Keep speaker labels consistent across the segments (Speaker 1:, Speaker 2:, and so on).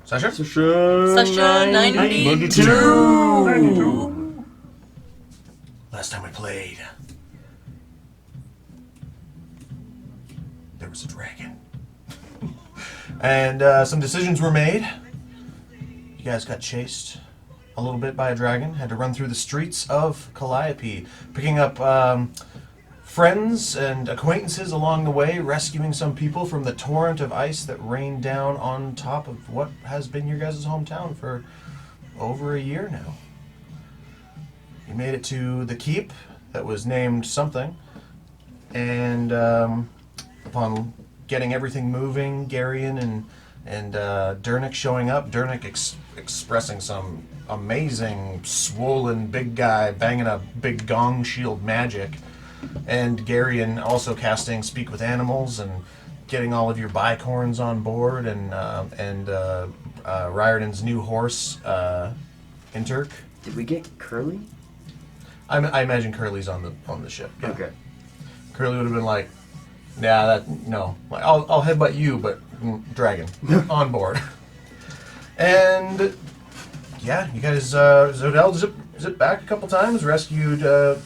Speaker 1: Session?
Speaker 2: Session 92.
Speaker 1: Last time we played, there was a dragon. And some decisions were made. You guys got chased a little bit by a dragon. Had to run through the streets of Calliope, picking up friends and acquaintances along the way, rescuing some people from the torrent of ice that rained down on top of what has been your guys' hometown for over a year now. You made it to the keep that was named something, and upon getting everything moving, Garion and Dernick showing up, Dernick expressing some amazing swollen big guy banging a big gong shield magic, and Garion also casting Speak with Animals and getting all of your bicorns on board, and Riordan's new horse, Interk.
Speaker 3: Did we get Curly?
Speaker 1: I imagine Curly's on the ship. Yeah.
Speaker 3: Okay.
Speaker 1: Curly would have been like, "Yeah, no. Like, I'll headbutt you, but dragon on board." And yeah, you guys, Zodell zipped back a couple times, rescued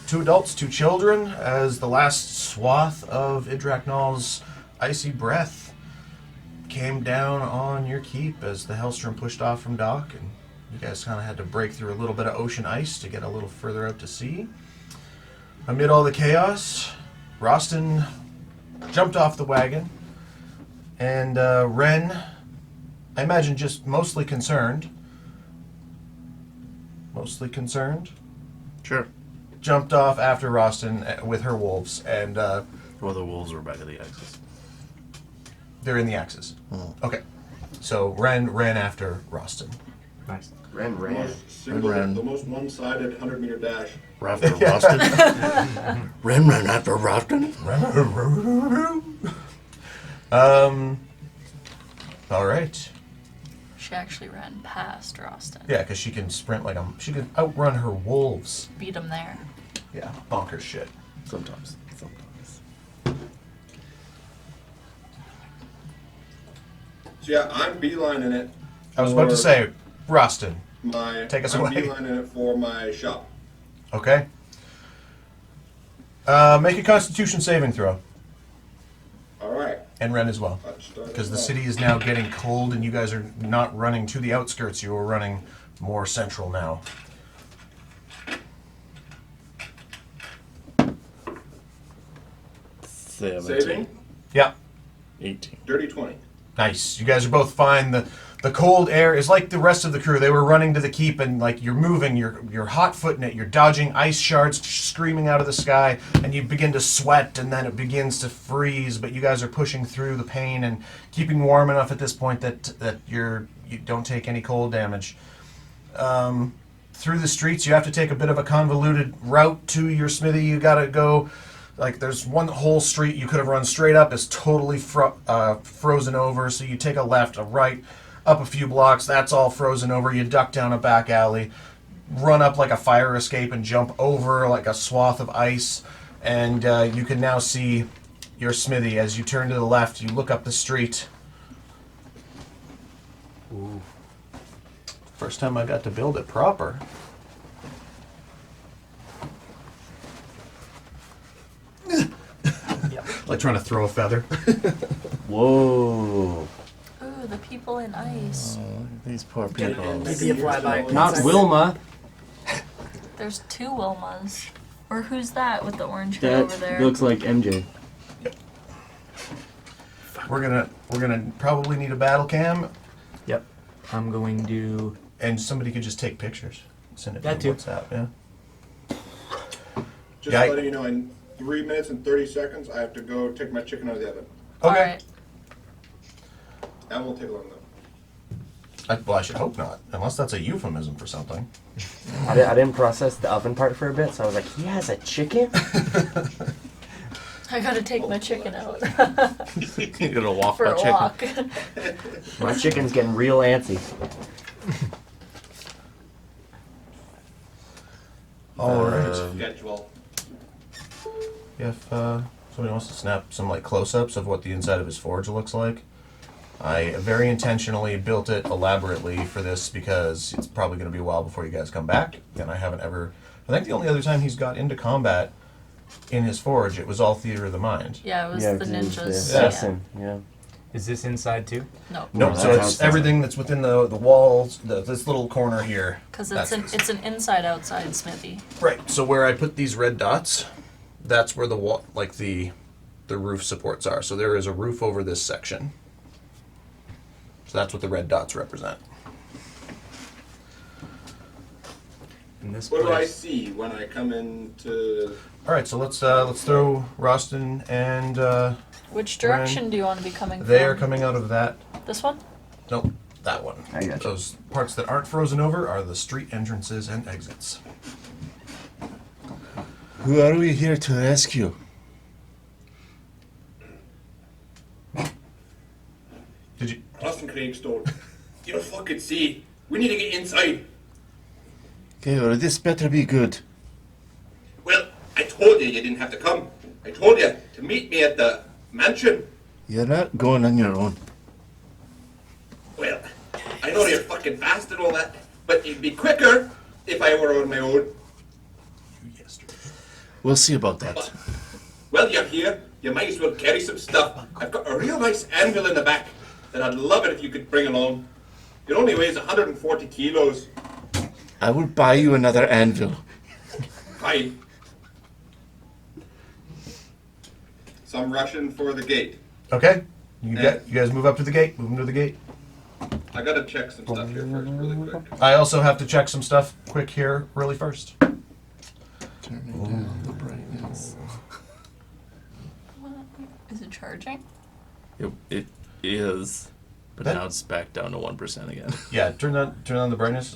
Speaker 1: 2 adults, 2 children, as the last swath of Idraknal's icy breath came down on your keep as the Hellstrom pushed off from dock, and you guys kind of had to break through a little bit of ocean ice to get a little further out to sea. Amid all the chaos, Raajsten jumped off the wagon, and Ren, I imagine just mostly concerned,
Speaker 4: Sure.
Speaker 1: jumped off after Raajsten with her wolves, and
Speaker 4: Well, the wolves were back at the axis.
Speaker 1: they're in the axes.
Speaker 4: Oh.
Speaker 1: Okay, so Ren ran after Raajsten.
Speaker 3: Nice. Ren.
Speaker 5: The most one-sided 100-meter dash.
Speaker 4: After Raajsten? Ren ran after Raajsten?
Speaker 1: All right.
Speaker 2: She actually ran past Raajsten.
Speaker 1: Yeah, because she can sprint like she can outrun her wolves.
Speaker 2: Beat him there.
Speaker 1: Yeah, bonkers shit.
Speaker 4: Sometimes.
Speaker 5: So yeah, I'm beelining it.
Speaker 1: I was about to say, Raajsten, take us
Speaker 5: I'm
Speaker 1: away.
Speaker 5: beelining it for my shop.
Speaker 1: Okay. Make a Constitution saving throw,
Speaker 5: All right.
Speaker 1: and Ren as well. Because the city is now getting cold, and you guys are not running to the outskirts. You are running more central now.
Speaker 5: Saving.
Speaker 1: Yeah.
Speaker 4: 18.
Speaker 5: Dirty 20.
Speaker 1: Nice. You guys are both fine. The cold air is like the rest of the crew. They were running to the keep, and like you're moving, you're hot-footing it, you're dodging ice shards screaming out of the sky, and you begin to sweat, and then it begins to freeze. But you guys are pushing through the pain and keeping warm enough at this point that you don't take any cold damage. Through the streets, you have to take a bit of a convoluted route to your smithy. You got to go. Like, there's one whole street you could have run straight up is totally frozen over, so you take a left, a right, up a few blocks, that's all frozen over. You duck down a back alley, run up like a fire escape, and jump over like a swath of ice, and you can now see your smithy. As you turn to the left, you look up the street. Ooh. First time I got to build it proper. Like trying to throw a feather.
Speaker 3: Whoa.
Speaker 2: Ooh, the people in ice.
Speaker 4: Oh, these poor people.
Speaker 3: Maybe a flyby.
Speaker 6: Not Wilma.
Speaker 2: There's 2 Wilmas. Or who's that with the orange hair over there?
Speaker 6: That looks like MJ.
Speaker 1: We're gonna probably need a battle cam,
Speaker 6: Yep. I'm going to...
Speaker 1: and somebody could just take pictures. Send it
Speaker 6: That
Speaker 1: to
Speaker 6: too.
Speaker 1: WhatsApp. Yeah.
Speaker 5: Just
Speaker 1: Yeah,
Speaker 5: letting you know, in 3 minutes and 30 seconds, I have to go take my chicken out of the oven.
Speaker 1: Okay.
Speaker 2: Alright.
Speaker 5: That won't take long, though.
Speaker 1: Well, I should hope not, unless that's a euphemism for something.
Speaker 3: I didn't process the oven part for a bit, so I was like, he has a chicken?
Speaker 2: I gotta take my chicken out.
Speaker 4: You're gonna walk
Speaker 2: For
Speaker 4: that
Speaker 2: a
Speaker 4: chicken.
Speaker 2: walk.
Speaker 3: My chicken's getting real antsy.
Speaker 1: All right.
Speaker 5: Schedule.
Speaker 1: If somebody wants to snap some like close-ups of what the inside of his forge looks like, I very intentionally built it elaborately for this because it's probably going to be a while before you guys come back. And I haven't ever... I think the only other time he's got into combat in his forge, it was all theater of the mind.
Speaker 2: Yeah, it was
Speaker 3: Yeah,
Speaker 2: the
Speaker 3: 'cause it was
Speaker 2: ninjas.
Speaker 3: the
Speaker 2: Yeah.
Speaker 3: assassin, yeah.
Speaker 6: Is this inside too?
Speaker 2: No.
Speaker 1: Nope,
Speaker 3: No,
Speaker 1: so
Speaker 3: that's
Speaker 1: it's
Speaker 3: outside.
Speaker 1: everything that's within the walls, this little corner here.
Speaker 2: Because
Speaker 1: That's-
Speaker 2: it's an inside-outside smithy.
Speaker 1: Right, so where I put these red dots, that's where the wall, like the roof supports are. So there is a roof over this section. So that's what the red dots represent.
Speaker 6: In this
Speaker 5: What do I
Speaker 6: place.
Speaker 5: see when I come into?
Speaker 1: All right, so let's throw Raajsten and
Speaker 2: Which direction do you want to be coming
Speaker 1: they
Speaker 2: from?
Speaker 1: are coming out of that.
Speaker 2: This one?
Speaker 1: Nope, that one.
Speaker 3: I gotcha.
Speaker 1: Those parts that aren't frozen over are the street entrances and exits.
Speaker 4: Who are we here to rescue?
Speaker 1: Did you?
Speaker 5: Austin Craagstone. You don't fucking see. We need to get inside.
Speaker 4: Okay, well, this better be good.
Speaker 5: Well, I told you didn't have to come. I told you to meet me at the mansion.
Speaker 4: You're not going on your own.
Speaker 5: Well, I know you're fucking fast and all that, but it'd be quicker if I were on my own.
Speaker 1: Yesterday.
Speaker 4: We'll see about that.
Speaker 5: Well, you're here. You might as well carry some stuff. I've got a real nice anvil in the back that I'd love it if you could bring along. It only weighs 140 kilos.
Speaker 4: I will buy you another anvil.
Speaker 5: Fine. So I'm rushing for the gate.
Speaker 1: Okay. You guys move up to the gate. Move them to the gate.
Speaker 5: I gotta check some stuff here first, really quick.
Speaker 1: I also have to check some stuff quick here, really first.
Speaker 4: Turning down the brightness.
Speaker 2: Is it charging?
Speaker 7: It is, but
Speaker 1: That-
Speaker 7: now it's back down to 1% again.
Speaker 1: Yeah, turn on the brightness.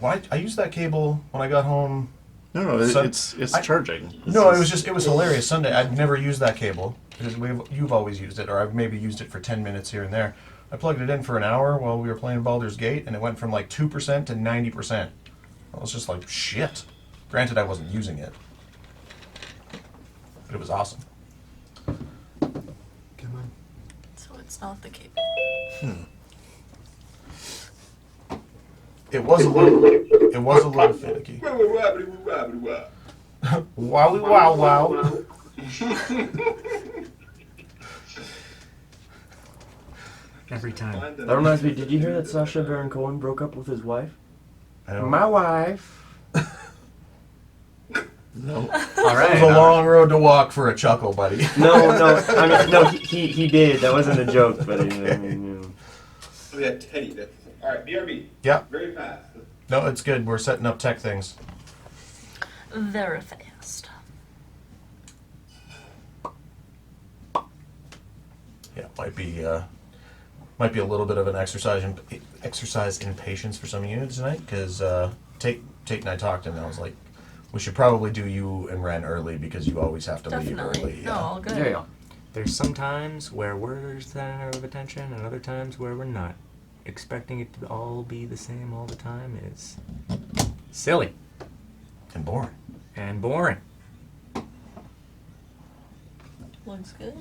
Speaker 1: Why I used that cable when I got home.
Speaker 4: No,
Speaker 1: So-
Speaker 7: it's
Speaker 1: I-
Speaker 7: charging.
Speaker 1: No, it was hilarious Sunday. I'd never used that cable because you've always used it, or I've maybe used it for 10 minutes here and there. I plugged it in for an hour while we were playing Baldur's Gate, and it went from like 2% to 90%. I was just like, shit. Granted, I wasn't using it, but it was awesome.
Speaker 6: Come on.
Speaker 2: So it's not the cable.
Speaker 1: It was a little finicky. Wowie wow wow.
Speaker 6: Every time.
Speaker 3: That reminds me, did you hear that Sacha Baron Cohen broke up with his wife?
Speaker 1: I don't-
Speaker 3: My wife.
Speaker 4: No.
Speaker 6: All
Speaker 1: It
Speaker 6: right.
Speaker 1: was a long road to walk for a chuckle, buddy.
Speaker 3: No, I mean, no, he did. That wasn't a joke, but I mean,
Speaker 5: Oh yeah, Teddy. Alright, BRB.
Speaker 1: Yeah.
Speaker 5: Very fast.
Speaker 1: No, it's good. We're setting up tech things.
Speaker 2: Very fast.
Speaker 1: Yeah, might be a little bit of an exercise in patience for some of you tonight, because Tate and I talked, and I was like, we should probably do you and Ren early because you always have to leave
Speaker 2: Definitely.
Speaker 1: early.
Speaker 2: No, all good.
Speaker 3: there you go.
Speaker 6: There's some times where we're the center of attention, and other times where we're not. Expecting it to all be the same all the time is silly
Speaker 1: And boring.
Speaker 6: and boring.
Speaker 2: Looks good.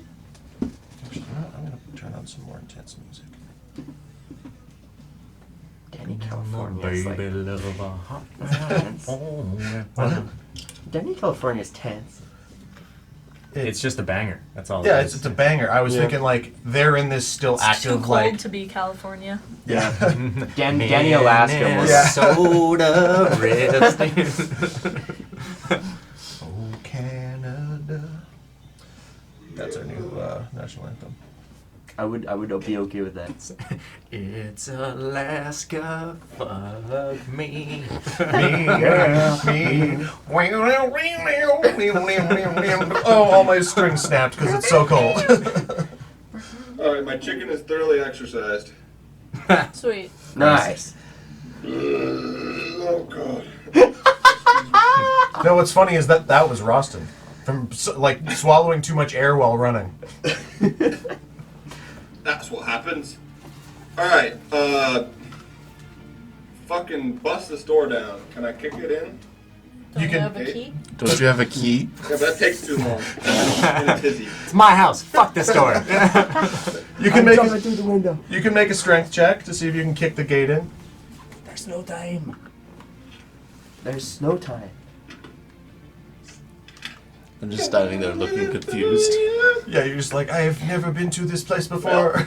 Speaker 1: Actually, you know what? I'm gonna turn on some more intense music.
Speaker 3: Danny California is like,
Speaker 6: Baby love a hot
Speaker 3: tense. Danny California's tense.
Speaker 6: It's just a banger. That's all.
Speaker 1: Yeah,
Speaker 6: it is.
Speaker 1: it's a banger. I was
Speaker 3: Yeah.
Speaker 1: thinking like they're in this still
Speaker 2: It's too
Speaker 1: active
Speaker 2: cold
Speaker 1: like
Speaker 2: to be California.
Speaker 3: Yeah. Danny Alaska was.
Speaker 6: Minnesota resting.
Speaker 1: Oh Canada. That's our new national anthem.
Speaker 3: I would be okay with that.
Speaker 6: It's Alaska, fuck me.
Speaker 1: Me. Oh, all my strings snapped because it's so cold.
Speaker 5: Alright, my chicken is thoroughly exercised.
Speaker 2: Sweet.
Speaker 3: Nice.
Speaker 5: Oh god.
Speaker 1: No, what's funny is that was Raajsten from like swallowing too much air while running.
Speaker 5: That's what happens. Alright, fucking bust this door down. Can I kick it in?
Speaker 2: Don't you
Speaker 1: can-
Speaker 2: have a key?
Speaker 4: Don't you have a key?
Speaker 5: Yeah, but that takes too long. I'm in a tizzy.
Speaker 6: It's my house. Fuck this door.
Speaker 1: You can make a,
Speaker 3: through the window.
Speaker 1: you can make a strength check to see if you can kick the gate in.
Speaker 3: There's no time. There's no time.
Speaker 7: I'm just standing there looking confused.
Speaker 1: Yeah, you're just like, I have never been to this place before.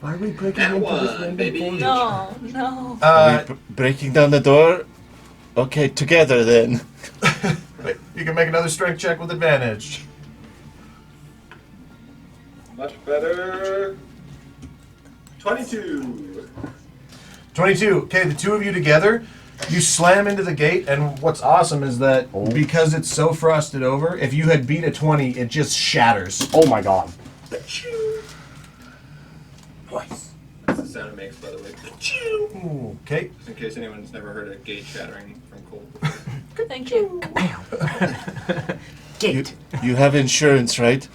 Speaker 3: Why are we breaking
Speaker 5: That
Speaker 3: into this
Speaker 5: one,
Speaker 3: random
Speaker 5: baby.
Speaker 3: forge?
Speaker 2: No, no.
Speaker 7: Are we breaking down the door? Okay, together then.
Speaker 1: You can make another strength check with advantage.
Speaker 5: Much better. 22.
Speaker 1: 22. Okay, the two of you together, you slam into the gate, and what's awesome is that because it's so frosted over, if you had beat a 20, it just shatters.
Speaker 3: Oh my god.
Speaker 5: That's the sound it makes, by the way.
Speaker 1: Okay.
Speaker 5: Just in case anyone's never heard a gate shattering from cold.
Speaker 2: Thank you.
Speaker 3: Gate.
Speaker 7: You have insurance, right?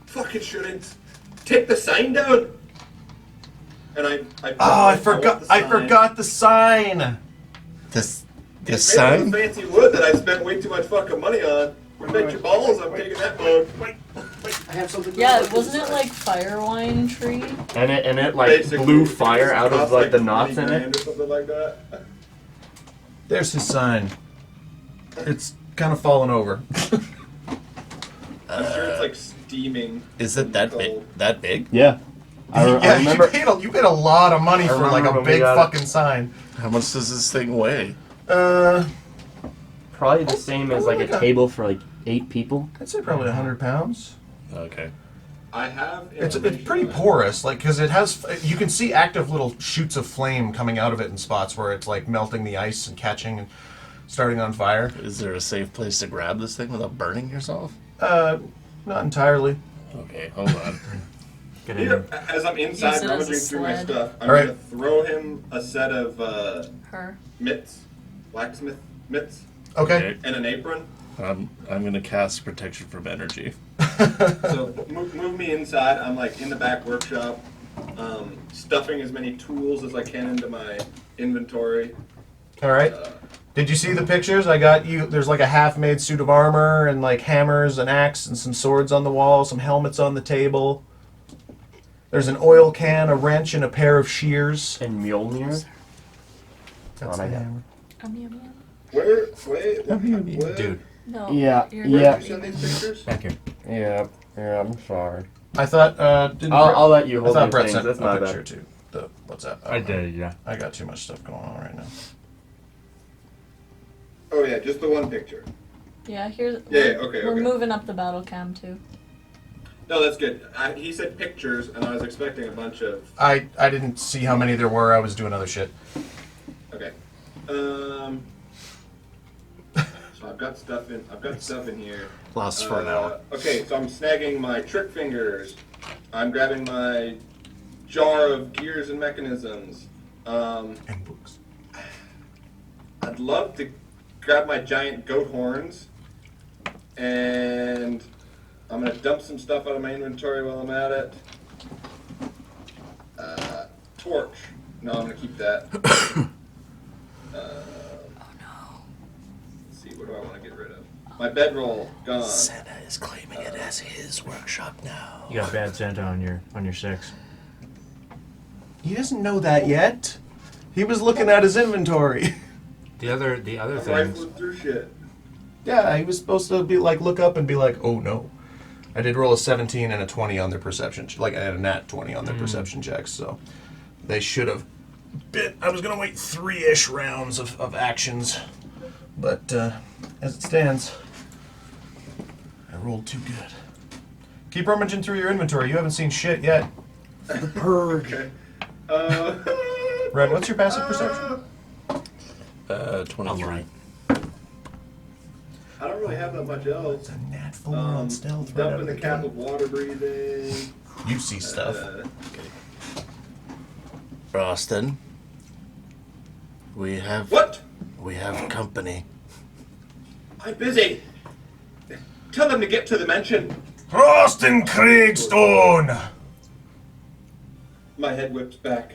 Speaker 5: Fuck insurance. Take the sign down. And I
Speaker 1: Oh, I
Speaker 5: want
Speaker 1: forgot.
Speaker 5: the
Speaker 1: I
Speaker 5: sign.
Speaker 1: forgot the sign.
Speaker 7: The
Speaker 5: It's made out of
Speaker 7: sign?
Speaker 5: fancy wood that I spent way too much fucking money on. Bet your balls I'm taking that mug.
Speaker 3: I have something.
Speaker 2: Yeah, wasn't it like Firewine tree?
Speaker 3: And it like
Speaker 5: Basically,
Speaker 3: blew
Speaker 5: it
Speaker 3: fire out of
Speaker 5: costs
Speaker 3: like the
Speaker 5: 20
Speaker 3: knots in
Speaker 5: grand
Speaker 3: it.
Speaker 5: or something like that.
Speaker 1: There's his sign. It's kind of fallen over.
Speaker 5: I'm sure it's like steaming.
Speaker 7: Is it that big?
Speaker 5: cold.
Speaker 7: That big?
Speaker 3: Yeah. I
Speaker 1: Yeah,
Speaker 3: remember.
Speaker 1: you paid a lot of money
Speaker 3: I
Speaker 1: for like
Speaker 3: remember
Speaker 1: a
Speaker 3: when we
Speaker 1: big
Speaker 3: got it.
Speaker 1: fucking sign.
Speaker 7: How much does this thing weigh?
Speaker 3: Probably the same as like a table for like 8 people.
Speaker 1: I'd say probably 100 pounds.
Speaker 7: Okay.
Speaker 5: I have.
Speaker 1: It's
Speaker 5: information
Speaker 1: pretty
Speaker 5: on that.
Speaker 1: porous, like because it has. You can see active little shoots of flame coming out of it in spots where it's like melting the ice and catching and starting on fire.
Speaker 7: Is there a safe place to grab this thing without burning yourself?
Speaker 1: Not entirely.
Speaker 7: Okay, hold on.
Speaker 6: Get in
Speaker 5: Here,
Speaker 6: there.
Speaker 5: as I'm inside
Speaker 2: Use it as a
Speaker 5: rummaging through my
Speaker 2: sled.
Speaker 5: stuff, I'm
Speaker 1: Alright.
Speaker 5: gonna throw him a set of
Speaker 2: Her.
Speaker 5: mitts, blacksmith mitts,
Speaker 1: Okay.
Speaker 5: and an apron.
Speaker 7: I'm gonna cast protection from energy.
Speaker 5: So move me inside. I'm like in the back workshop, stuffing as many tools as I can into my inventory.
Speaker 1: All right. Did you see the pictures? I got you. There's like a half-made suit of armor and like hammers, an axe, and some swords on the wall. Some helmets on the table. There's an oil can, a wrench, and a pair of shears.
Speaker 3: And Mjolnir.
Speaker 1: That's
Speaker 3: I
Speaker 1: the
Speaker 3: got-
Speaker 1: hammer.
Speaker 5: Wait,
Speaker 6: Dude,
Speaker 2: No.
Speaker 3: Yeah,
Speaker 2: you're
Speaker 3: yeah.
Speaker 5: Did you send these pictures?
Speaker 6: back here.
Speaker 3: Yeah, I'm sorry.
Speaker 1: I thought. Didn't
Speaker 3: I'll let you
Speaker 1: I
Speaker 3: hold
Speaker 1: thought
Speaker 3: these
Speaker 1: Brett
Speaker 3: things.
Speaker 1: sent
Speaker 3: That's
Speaker 1: a
Speaker 3: my
Speaker 1: picture
Speaker 3: bad.
Speaker 1: too. The what's that?
Speaker 6: I did, yeah.
Speaker 1: I got too much stuff going on right now.
Speaker 5: Oh yeah, just the one picture.
Speaker 2: Yeah, here's.
Speaker 5: Yeah,
Speaker 2: we're-
Speaker 5: okay,
Speaker 2: We're
Speaker 5: okay.
Speaker 2: moving up the battle cam too.
Speaker 5: No, that's good. He said pictures, and I was expecting a bunch of.
Speaker 1: I didn't see how many there were. I was doing other shit.
Speaker 5: Okay. So I've got stuff in here.
Speaker 7: Lasts for an hour.
Speaker 5: Okay, so I'm snagging my trick fingers. I'm grabbing my jar of gears and mechanisms.
Speaker 1: And books.
Speaker 5: I'd love to grab my giant goat horns, and I'm gonna dump some stuff out of my inventory while I'm at it. Torch. No, I'm gonna keep that. Let's see, what do I want to get rid of? My bedroll, gone.
Speaker 7: Santa is claiming it as his workshop now.
Speaker 6: You got bad Santa on your 6.
Speaker 1: He doesn't know that yet. He was looking at his inventory.
Speaker 6: The other
Speaker 5: I'm
Speaker 6: things.
Speaker 5: rifling through shit.
Speaker 1: Yeah, he was supposed to be like look up and be like, oh no. I did roll a 17 and a 20 on their perception, like I had a nat 20 on their perception checks, so they should have been. I was gonna wait 3-ish rounds of actions, but as it stands, I rolled too good. Keep rummaging through your inventory. You haven't seen shit yet.
Speaker 5: Okay.
Speaker 1: Ren, what's your passive perception?
Speaker 7: 23.
Speaker 5: I don't really have that much else.
Speaker 1: It's a nat 4 on stealth. Right out
Speaker 5: Dumping
Speaker 1: of
Speaker 5: the
Speaker 1: the
Speaker 5: cap
Speaker 1: gate.
Speaker 5: of water breathing.
Speaker 1: You see stuff.
Speaker 7: Raajsten, we have
Speaker 5: What?
Speaker 7: company.
Speaker 5: I'm busy. Tell them to get to the mansion.
Speaker 1: Raajsten Craagstone!
Speaker 5: My head whips back.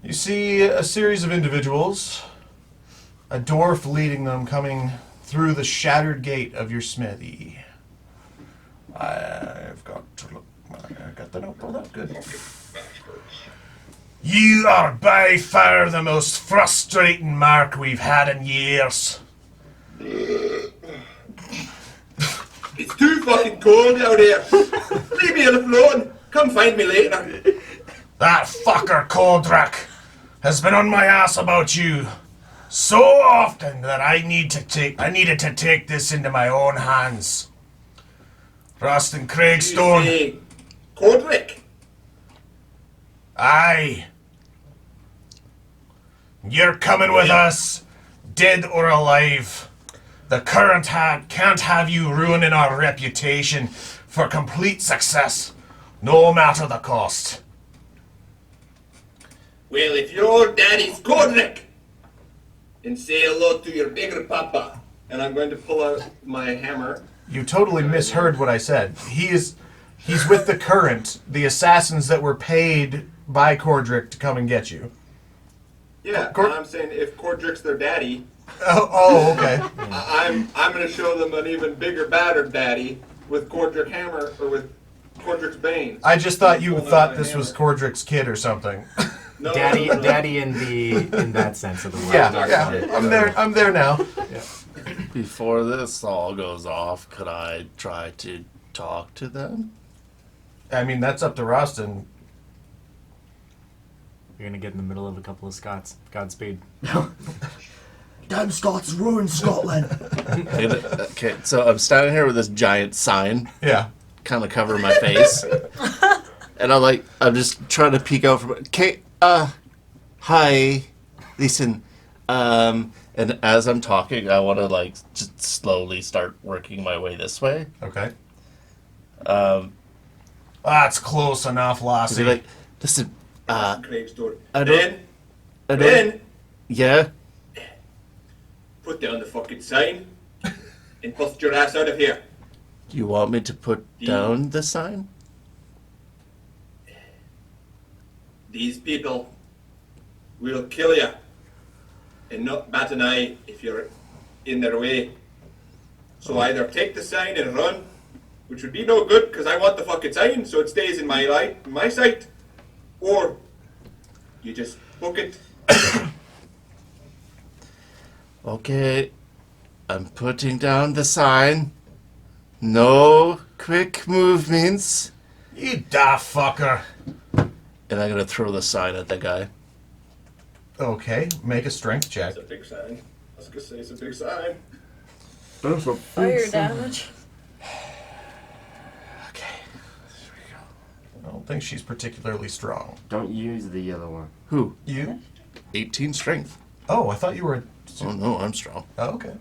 Speaker 1: You see a series of individuals, a dwarf leading them, coming through the shattered gate of your smithy. I've got to look I got the note pulled up. Good. You are by far the most frustrating mark we've had in years.
Speaker 5: It's too fucking cold out here. Leave me alone. Come find me later.
Speaker 1: That fucker Kodrak has been on my ass about you so often that I needed to take this into my own hands. Raajsten Craagstone.
Speaker 5: You say Codric?
Speaker 1: Aye. You're coming with us, dead or alive. The current can't have you ruining our reputation for complete success, no matter the cost.
Speaker 5: Well, if your daddy's Codric, then say hello to your bigger papa. And I'm going to pull out my hammer.
Speaker 1: You totally misheard what I said. He's with the current, the assassins that were paid by Cordric to come and get you.
Speaker 5: Yeah, and I'm saying if Codric's their daddy,
Speaker 1: Oh, okay.
Speaker 5: I'm going to show them an even bigger, badder daddy with Codric hammer or with Codric's bane.
Speaker 1: I just thought you
Speaker 5: Pull out
Speaker 1: thought
Speaker 5: my
Speaker 1: this was
Speaker 5: hammer.
Speaker 1: Cordric's kid or something.
Speaker 5: No,
Speaker 6: Daddy,
Speaker 5: no, no.
Speaker 6: daddy in that sense of the word.
Speaker 1: Yeah. I'm there now.
Speaker 7: Before this all goes off, could I try to talk to them?
Speaker 1: I mean, that's up to Raajsten.
Speaker 6: You're gonna get in the middle of a couple of Scots. Godspeed.
Speaker 4: Damn Scots ruined Scotland.
Speaker 7: Okay, so I'm standing here with this giant sign,
Speaker 1: Yeah.
Speaker 7: kind of covering my face, and I'm just trying to peek out from. Okay, hi, listen, and as I'm talking, I want to just slowly start working my way this way.
Speaker 1: Okay. That's close enough,
Speaker 7: To
Speaker 1: Lassie.
Speaker 7: be like, listen,
Speaker 5: Craagstone.
Speaker 7: I
Speaker 5: Ben,
Speaker 7: don't,
Speaker 5: Ben,
Speaker 7: yeah.
Speaker 5: put down the fucking sign and bust your ass out of here.
Speaker 7: You want me to put down the sign?
Speaker 5: These people will kill you and not bat an eye if you're in their way. So either take the sign and run, which would be no good because I want the fucking sign so it stays in my sight, or you just book it.
Speaker 7: Okay, I'm putting down the sign. No quick movements.
Speaker 1: You daft fucker.
Speaker 7: And I'm gonna throw the sign at the guy.
Speaker 1: Okay, make a strength check.
Speaker 5: It's a big sign. I was gonna say it's a big sign.
Speaker 2: Fire damage.
Speaker 7: Okay.
Speaker 1: I don't think she's particularly strong.
Speaker 3: Don't use the other one.
Speaker 7: Who?
Speaker 1: You?
Speaker 7: 18 strength.
Speaker 1: Oh, I thought you were...
Speaker 7: Oh no, I'm strong.
Speaker 1: Oh, okay.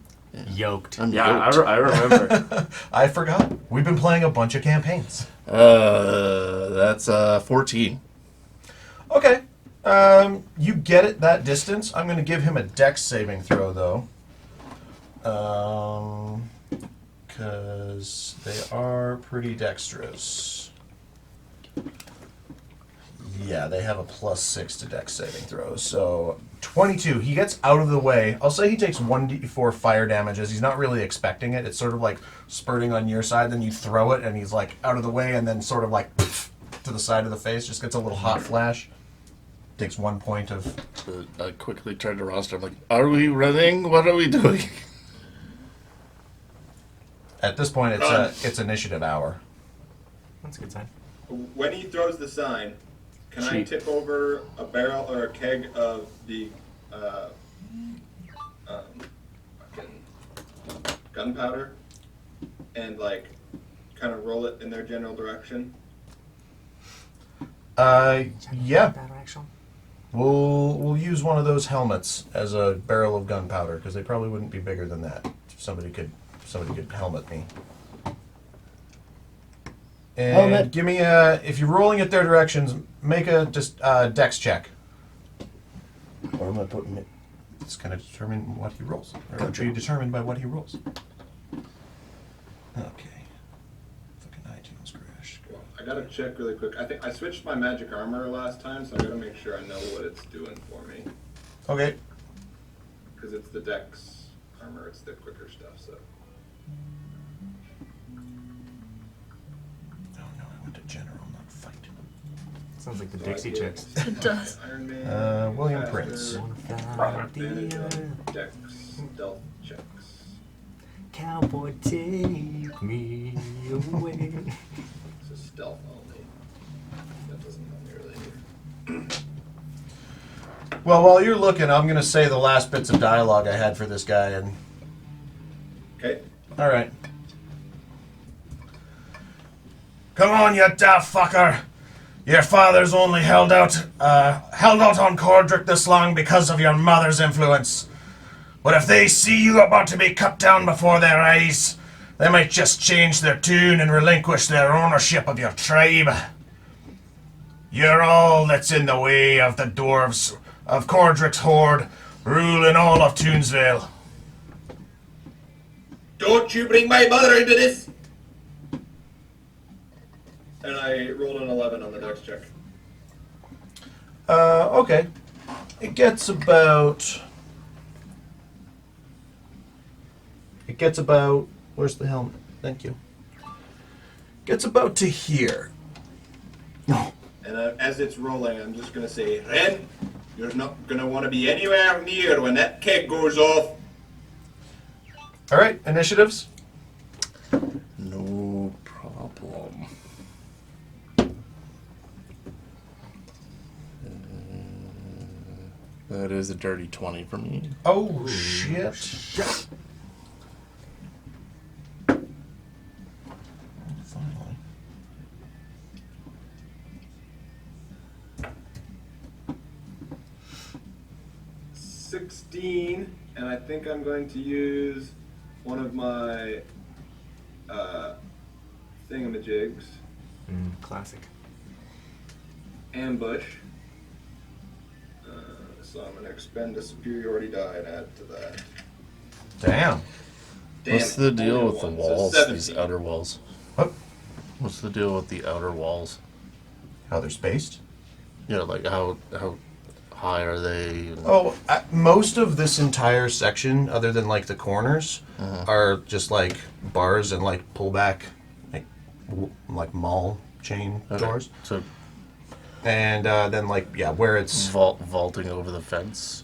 Speaker 6: Yoked.
Speaker 7: I'm
Speaker 3: Yeah,
Speaker 7: yoked.
Speaker 3: I remember.
Speaker 1: I forgot. We've been playing a bunch of campaigns.
Speaker 7: That's 14.
Speaker 1: Okay. You get it that distance. I'm going to give him a dex saving throw, though. Because they are pretty dexterous. Yeah, they have a +6 to dex saving throws. So 22. He gets out of the way. I'll say he takes 1d4 fire damage as he's not really expecting it. It's sort of like spurting on your side, then you throw it, and he's like out of the way, and then sort of like to the side of the face. Just gets a little hot flash. Takes 1 point of...
Speaker 7: I quickly turned to Roster. I'm like, are we running? What are we doing?
Speaker 1: At this point, it's initiative hour.
Speaker 6: That's a good sign.
Speaker 5: When he throws the sign, can I
Speaker 3: Cheat.
Speaker 5: tip over a barrel or a keg of the fucking gunpowder and kind of roll it in their general direction?
Speaker 1: Yeah.
Speaker 6: Bad action.
Speaker 1: We'll use one of those helmets as a barrel of gunpowder because they probably wouldn't be bigger than that. Somebody could helmet me. And
Speaker 4: Helmet.
Speaker 1: give me if you're rolling at their directions, make a dex check.
Speaker 4: Or am I putting it?
Speaker 1: It's going to determine what he rolls, or be determined by what he rolls. Okay. Fucking iTunes crash.
Speaker 5: Well, I gotta check really quick. I think I switched my magic armor last time, so I gotta make sure I know what it's doing for me.
Speaker 1: Okay.
Speaker 5: Because it's the dex armor, it's the quicker stuff, so.
Speaker 1: Oh no, I went to general, not fight.
Speaker 6: Sounds like the Dixie Chicks.
Speaker 2: It does.
Speaker 5: Iron Man.
Speaker 1: William
Speaker 5: Caster,
Speaker 1: Prince.
Speaker 5: advantage on Dex, stealth checks.
Speaker 6: Cowboy, take me away.
Speaker 5: So stealth only. That doesn't help me really.
Speaker 1: Well, while you're looking, I'm going to say the last bits of dialogue I had for this guy. And
Speaker 5: Okay.
Speaker 1: all right. Come on, you daft fucker. Your father's only held out on Cordric this long because of your mother's influence. But if they see you about to be cut down before their eyes, they might just change their tune and relinquish their ownership of your tribe. You're all that's in the way of the dwarves of Cordric's horde ruling all of Toonsvale.
Speaker 5: Don't you bring my mother into this! And I rolled an 11 on the Dex check.
Speaker 1: Okay. It gets about... Where's the helmet? Thank you. Gets about to here.
Speaker 5: And as it's rolling, I'm just going to say, Ren, you're not going to want to be anywhere near when that keg goes off.
Speaker 1: All right, initiatives.
Speaker 7: No problem. That is a dirty 20 for me.
Speaker 1: Oh, shit. Finally.
Speaker 5: $16, and I think I'm going to use one of my thingamajigs,
Speaker 6: Classic.
Speaker 5: ambush. So I'm going to expend a superiority die and add to that.
Speaker 1: Damn.
Speaker 7: What's the deal with the walls?
Speaker 5: So
Speaker 7: These
Speaker 5: 17.
Speaker 7: outer walls.
Speaker 1: What?
Speaker 7: What's the deal with the outer walls?
Speaker 1: How they're spaced?
Speaker 7: Yeah, like how high are they?
Speaker 1: Oh, most of this entire section, other than like the corners, are just like bars and like pullback, like mall chain doors.
Speaker 7: So
Speaker 1: And then like, yeah, where it's...
Speaker 7: vaulting over the fence.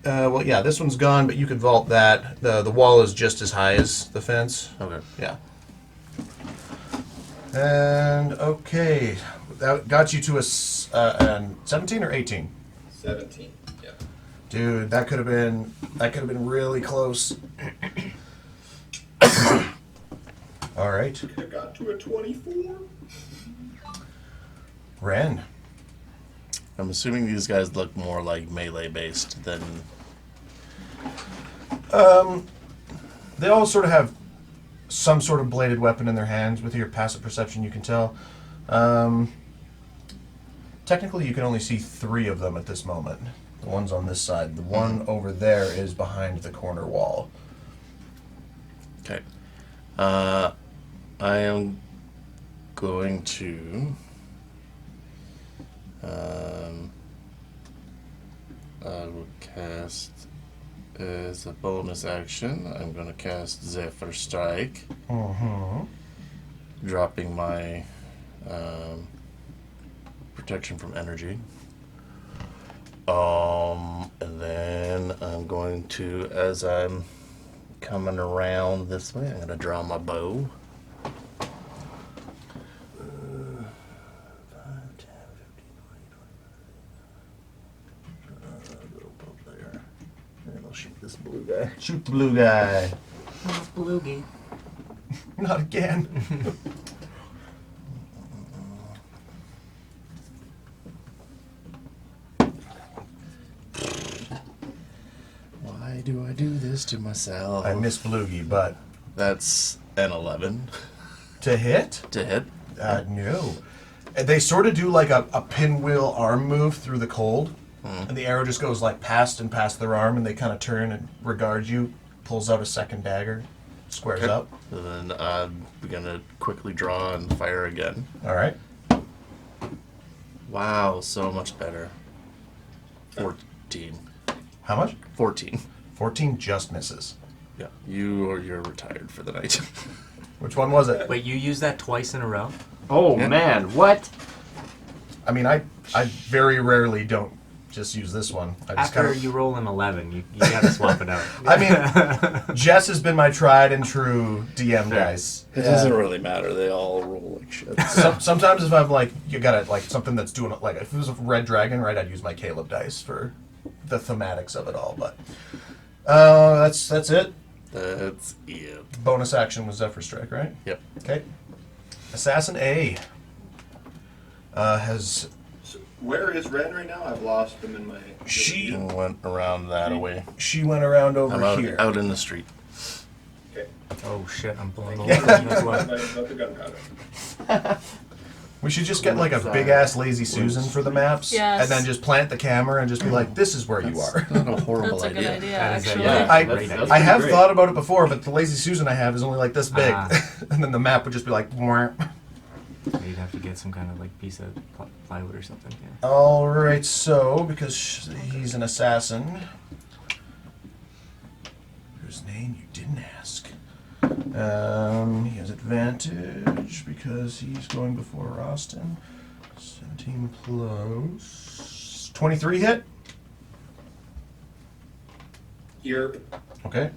Speaker 1: well, yeah, this one's gone, but you could vault that. The wall is just as high as the fence.
Speaker 7: Okay.
Speaker 1: Yeah. And, okay. That got you to a 17 or 18?
Speaker 5: 17, yeah.
Speaker 1: Dude, that could have been really close. All right.
Speaker 5: I got to a 24.
Speaker 1: Ren.
Speaker 7: I'm assuming these guys look more like melee based than.
Speaker 1: They all sort of have some sort of bladed weapon in their hands. With your passive perception, you can tell. Technically, you can only see 3 of them at this moment. The one's on this side. The one over there is behind the corner wall.
Speaker 7: Okay. I am going to. I will cast as a bonus action. I'm going to cast Zephyr Strike, dropping my protection from energy. And then I'm going to, as I'm coming around this way, I'm going to draw my bow. 5, 10, 15, 20, 25. Go up there. And I'll shoot this blue guy.
Speaker 1: Shoot the blue guy.
Speaker 6: Bloogie.
Speaker 1: Not again.
Speaker 7: Why do I do this to myself?
Speaker 1: I miss Bloogie, but
Speaker 7: That's an 11
Speaker 1: to hit?
Speaker 7: to hit.
Speaker 1: No. They sort of do like a pinwheel arm move through the cold, and the arrow just goes like past and past their arm, and they kind of turn and regard you, pulls out a second dagger, squares up.
Speaker 7: And then I'm gonna quickly draw and fire again.
Speaker 1: All right.
Speaker 7: Wow, so much better. 14.
Speaker 1: How much?
Speaker 7: 14.
Speaker 1: 14 just misses.
Speaker 7: Yeah, you're retired for the night.
Speaker 1: Which one was it?
Speaker 6: Wait, you used that twice in a row?
Speaker 3: Oh
Speaker 7: Yeah.
Speaker 3: man, what?
Speaker 1: I mean, I very rarely don't just use this one. I just
Speaker 6: After
Speaker 1: kind of.
Speaker 6: you roll an 11, you gotta swap it out.
Speaker 1: I mean, Jess has been my tried and true DM dice.
Speaker 7: It doesn't really matter. They all roll like shit.
Speaker 1: Sometimes if I'm like, you gotta like something that's doing like if it was a red dragon, right? I'd use my Caleb dice for the thematics of it all. But that's it.
Speaker 7: That's it.
Speaker 1: Bonus action was Zephyr Strike, right?
Speaker 7: Yep.
Speaker 1: Okay. Assassin A has
Speaker 5: Where is Ren right now? I've lost him in my.
Speaker 1: she
Speaker 7: Went around that away.
Speaker 1: went around
Speaker 7: I'm
Speaker 1: over here.
Speaker 7: out in the street.
Speaker 5: Okay.
Speaker 6: Oh shit, I'm blowing
Speaker 1: Yeah.
Speaker 6: as well.
Speaker 5: Not the gunpowder.
Speaker 1: We should just get like a big ass lazy Susan for the maps,
Speaker 2: Yes.
Speaker 1: and then just plant the camera and just be like, "This is where you are."
Speaker 7: Not a horrible
Speaker 2: That's a good idea,
Speaker 6: That is a-
Speaker 2: actually.
Speaker 6: yeah.
Speaker 1: I,
Speaker 6: That's
Speaker 1: I
Speaker 3: pretty
Speaker 1: have
Speaker 3: great.
Speaker 1: thought about it before, but the lazy Susan I have is only like this big,
Speaker 6: Ah.
Speaker 1: and then the map would just be like. "Mwah."
Speaker 6: You'd have to get some kind of like piece of plywood or something. Yeah.
Speaker 1: All right, so because he's an assassin, whose name you didn't ask, he has advantage because he's going before Raajsten. 17 plus 23 hit.
Speaker 5: Here.
Speaker 1: Okay.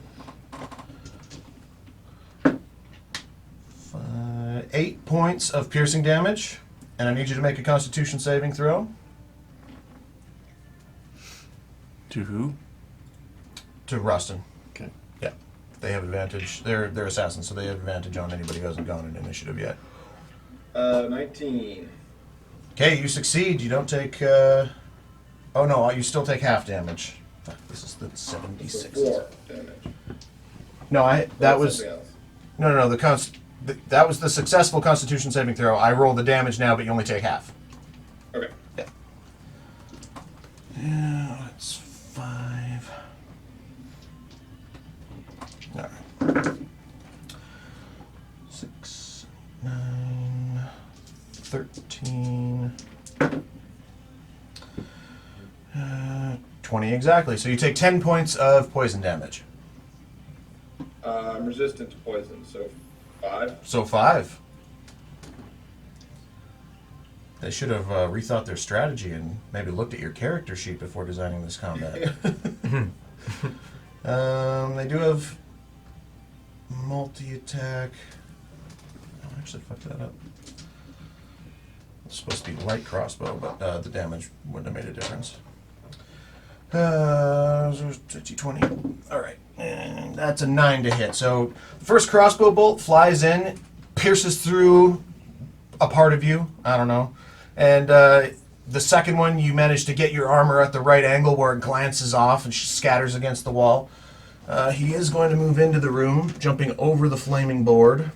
Speaker 1: 8 points of piercing damage, and I need you to make a Constitution saving throw.
Speaker 7: To who?
Speaker 1: To Raajsten.
Speaker 7: Okay.
Speaker 1: Yeah, they have advantage. They're assassins, so they have advantage on anybody who hasn't gone in initiative yet.
Speaker 5: 19.
Speaker 1: Okay, you succeed. You don't take. Oh no, you still take half damage. Fuck, this is the
Speaker 5: So
Speaker 1: 76.
Speaker 5: 4 damage.
Speaker 1: No, that
Speaker 5: That's
Speaker 1: was
Speaker 5: something else.
Speaker 1: no. That was the successful Constitution saving throw. I roll the damage now, but you only take half.
Speaker 5: Okay.
Speaker 1: Yeah, that's 5. All right. 6, 9, 13. 20 exactly. So you take 10 points of poison damage.
Speaker 5: I'm resistant to poison, so 5.
Speaker 1: So 5. They should have rethought their strategy and maybe looked at your character sheet before designing this combat. They do have multi-attack. Oh, I actually fucked that up. It's supposed to be light crossbow, but the damage wouldn't have made a difference. 20. All right, and that's a 9 to hit. So the first crossbow bolt flies in, pierces through a part of you. I don't know. And the second one, you manage to get your armor at the right angle where it glances off and scatters against the wall. He is going to move into the room, jumping over the flaming board.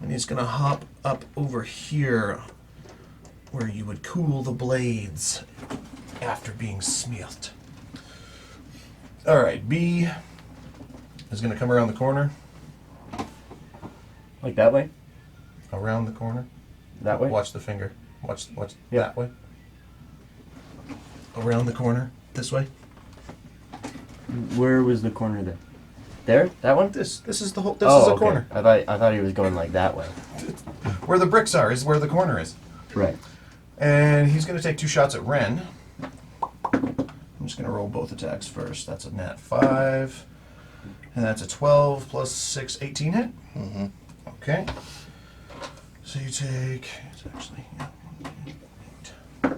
Speaker 1: And he's going to hop up over here where you would cool the blades after being smithed. All right, B is going to come around the corner.
Speaker 3: Like that way?
Speaker 1: Around the corner.
Speaker 3: That way?
Speaker 1: Watch the finger. Watch
Speaker 3: Yeah.
Speaker 1: that way. Around the corner. This way.
Speaker 3: Where was the corner there? There? That one?
Speaker 1: This is the whole. This is the
Speaker 3: okay.
Speaker 1: corner.
Speaker 3: I thought he was going like that way.
Speaker 1: Where the bricks are is where the corner is.
Speaker 3: Right.
Speaker 1: And he's going to take 2 shots at Ren. I'm just going to roll both attacks first. That's a nat 5. And that's a 12 plus 6, 18 hit.
Speaker 7: Mm-hmm.
Speaker 1: Okay. So you take. It's actually. Yeah, 8, 3.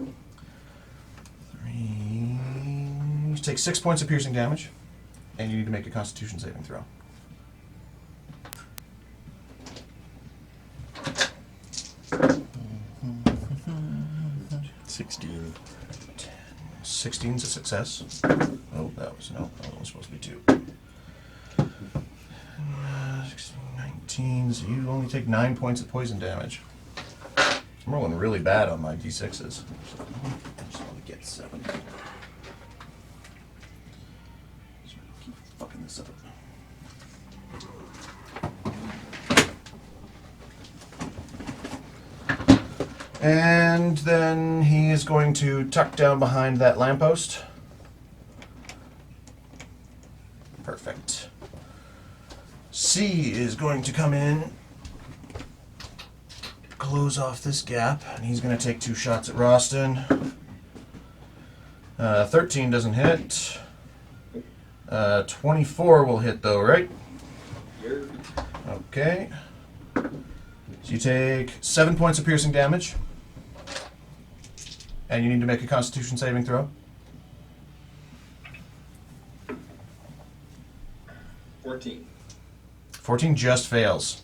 Speaker 1: You take 6 points of piercing damage. And you need to make a Constitution saving throw.
Speaker 7: Mm-hmm. 16.
Speaker 1: 16's a success. Oh, that was supposed to be 2. 16, 19. So you only take 9 points of poison damage. I'm rolling really bad on my d6s. So I just want to get 7. So I keep fucking this up. And then he is going to tuck down behind that lamppost. Perfect. C is going to come in, close off this gap, and he's going to take 2 shots at Raajsten. 13 doesn't hit. 24 will hit though, right? Okay. So you take 7 points of piercing damage. And you need to make a Constitution saving throw.
Speaker 5: 14.
Speaker 1: 14 just fails.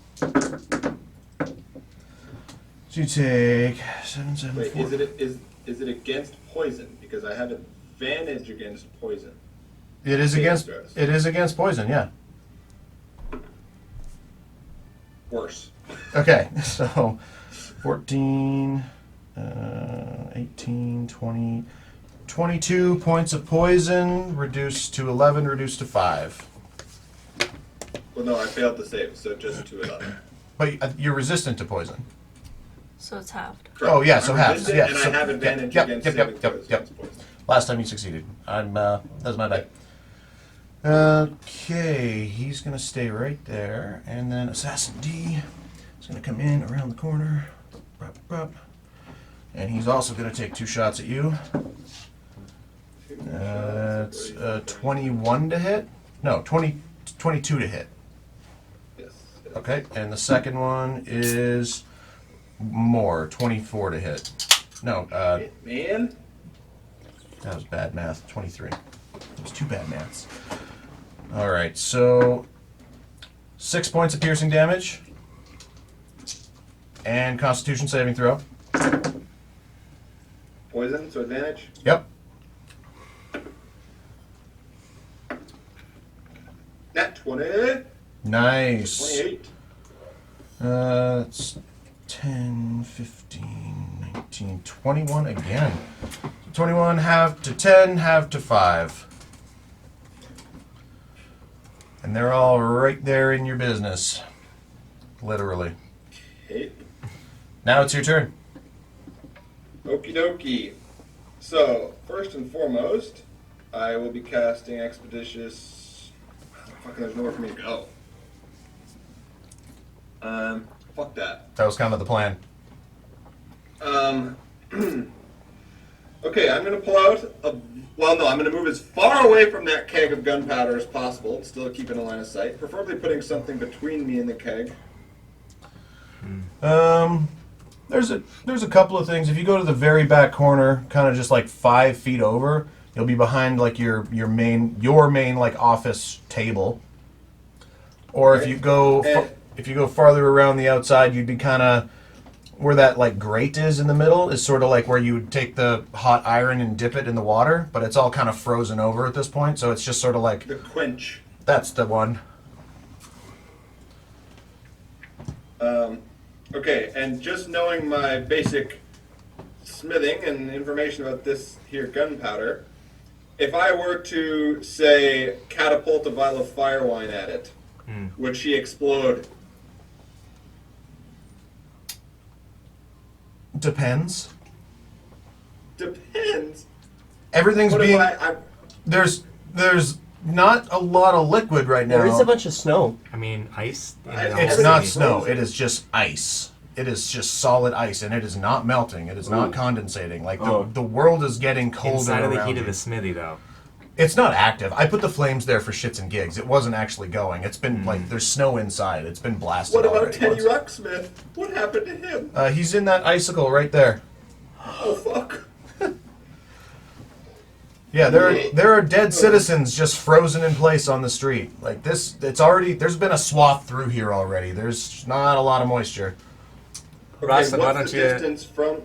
Speaker 1: So you take 7, 7,
Speaker 5: Wait,
Speaker 1: 4.
Speaker 5: is it against poison? Because I have advantage against poison.
Speaker 1: It is against poison, yeah.
Speaker 5: Worse.
Speaker 1: Okay, so 14, 18, 20, 22 points of poison, reduced to 11, reduced to 5.
Speaker 5: Well, no, I failed to save, so just to 11.
Speaker 1: But you're resistant to poison.
Speaker 2: So it's halved.
Speaker 5: Correct.
Speaker 1: Oh, yeah, so
Speaker 5: I'm
Speaker 1: half,
Speaker 5: resistant,
Speaker 1: yeah,
Speaker 5: and
Speaker 1: so-
Speaker 5: I have advantage
Speaker 1: yep,
Speaker 5: against
Speaker 1: yep,
Speaker 5: saving
Speaker 1: yep,
Speaker 5: throws
Speaker 1: yep.
Speaker 5: against poison.
Speaker 1: Last time you succeeded. That's my bad. Okay, he's gonna stay right there, and then Assassin D is gonna come in around the corner, and he's also gonna take 2 shots at you. That's 21 to hit. No, 22 to hit.
Speaker 5: Yes.
Speaker 1: Okay, and the second one is more, 24 to hit. No,
Speaker 5: Man.
Speaker 1: that was bad math. 23. It was 2 bad maths. All right, so 6 points of piercing damage and Constitution saving throw.
Speaker 5: Poison, so advantage.
Speaker 1: Yep.
Speaker 5: Nat 20.
Speaker 1: Nice.
Speaker 5: 28.
Speaker 1: It's 10, 15, 19, 21 again. 21 half to 10, half to 5. And they're all right there in your business. Literally.
Speaker 5: Okay.
Speaker 1: Now it's your turn.
Speaker 5: Okie dokie. So, first and foremost, I will be casting Expeditious. Fucking, there's nowhere for me to go. Fuck that.
Speaker 1: That was kind of the plan.
Speaker 5: Okay, I'm gonna pull out a. Well, no, I'm gonna move as far away from that keg of gunpowder as possible, still keeping a line of sight, preferably putting something between me and the keg.
Speaker 1: There's a couple of things. If you go to the very back corner, kind of just like 5 feet over, you'll be behind like your main like office table. Or if
Speaker 5: Okay.
Speaker 1: you go farther around the outside, you'd be kind of where that like grate is in the middle is sort of like where you would take the hot iron and dip it in the water, but it's all kind of frozen over at this point, so it's just sort of like
Speaker 5: The quench.
Speaker 1: that's the one.
Speaker 5: Okay, and just knowing my basic smithing and information about this here gunpowder, if I were to, say, catapult a vial of fire wine at it, would she explode?
Speaker 1: Depends.
Speaker 5: Depends.
Speaker 1: Everything's
Speaker 5: What if
Speaker 1: being
Speaker 5: I
Speaker 1: there's not a lot of liquid right now.
Speaker 3: There is a bunch of snow.
Speaker 6: I mean, ice.
Speaker 1: It's not snow. It is just ice. It is just solid ice, and it is not melting. It is not condensating. Like the world is getting colder
Speaker 6: Inside of the
Speaker 1: around
Speaker 6: heat of
Speaker 1: you.
Speaker 6: the smithy, though.
Speaker 1: It's not active. I put the flames there for shits and gigs. It wasn't actually going. It's been like there's snow inside. It's been blasted.
Speaker 5: What about
Speaker 1: already
Speaker 5: Teddy
Speaker 1: once.
Speaker 5: Rucksmith? What happened to him?
Speaker 1: He's in that icicle right there.
Speaker 5: Oh, fuck.
Speaker 1: Yeah, there are dead citizens just frozen in place on the street. Like this, it's already there's been a swath through here already. There's not a lot of moisture.
Speaker 5: Okay,
Speaker 6: Russ, why
Speaker 5: what's
Speaker 6: don't
Speaker 5: the
Speaker 6: you-
Speaker 5: distance from...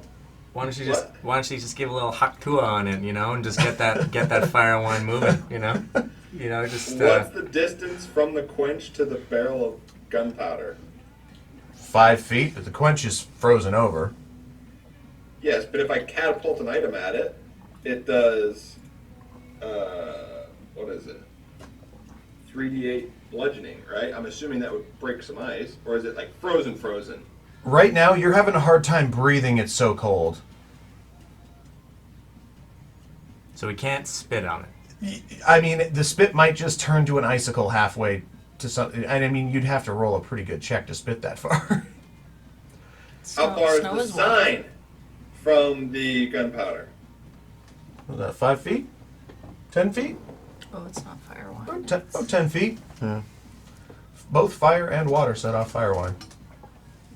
Speaker 6: Why don't you
Speaker 5: What?
Speaker 6: just give a little haktua on it, and just get that fire wine moving, just
Speaker 5: What's the distance from the quench to the barrel of gunpowder?
Speaker 1: 5 feet, but the quench is frozen over.
Speaker 5: Yes, but if I catapult an item at it, it does... what is it? 3d8 bludgeoning, right? I'm assuming that would break some ice. Or is it like frozen?
Speaker 1: Right now, you're having a hard time breathing. It's so cold.
Speaker 6: So we can't spit on it.
Speaker 1: I mean, the spit might just turn to an icicle halfway to something. And I mean, you'd have to roll a pretty good check to spit that far.
Speaker 5: How far is
Speaker 2: Snow
Speaker 5: the
Speaker 2: is water.
Speaker 5: sign from the gunpowder?
Speaker 1: Was that 5 feet? 10 feet?
Speaker 2: Oh, it's not fire wine.
Speaker 1: About 10 feet.
Speaker 7: Yeah.
Speaker 1: Both fire and water set off fire wine.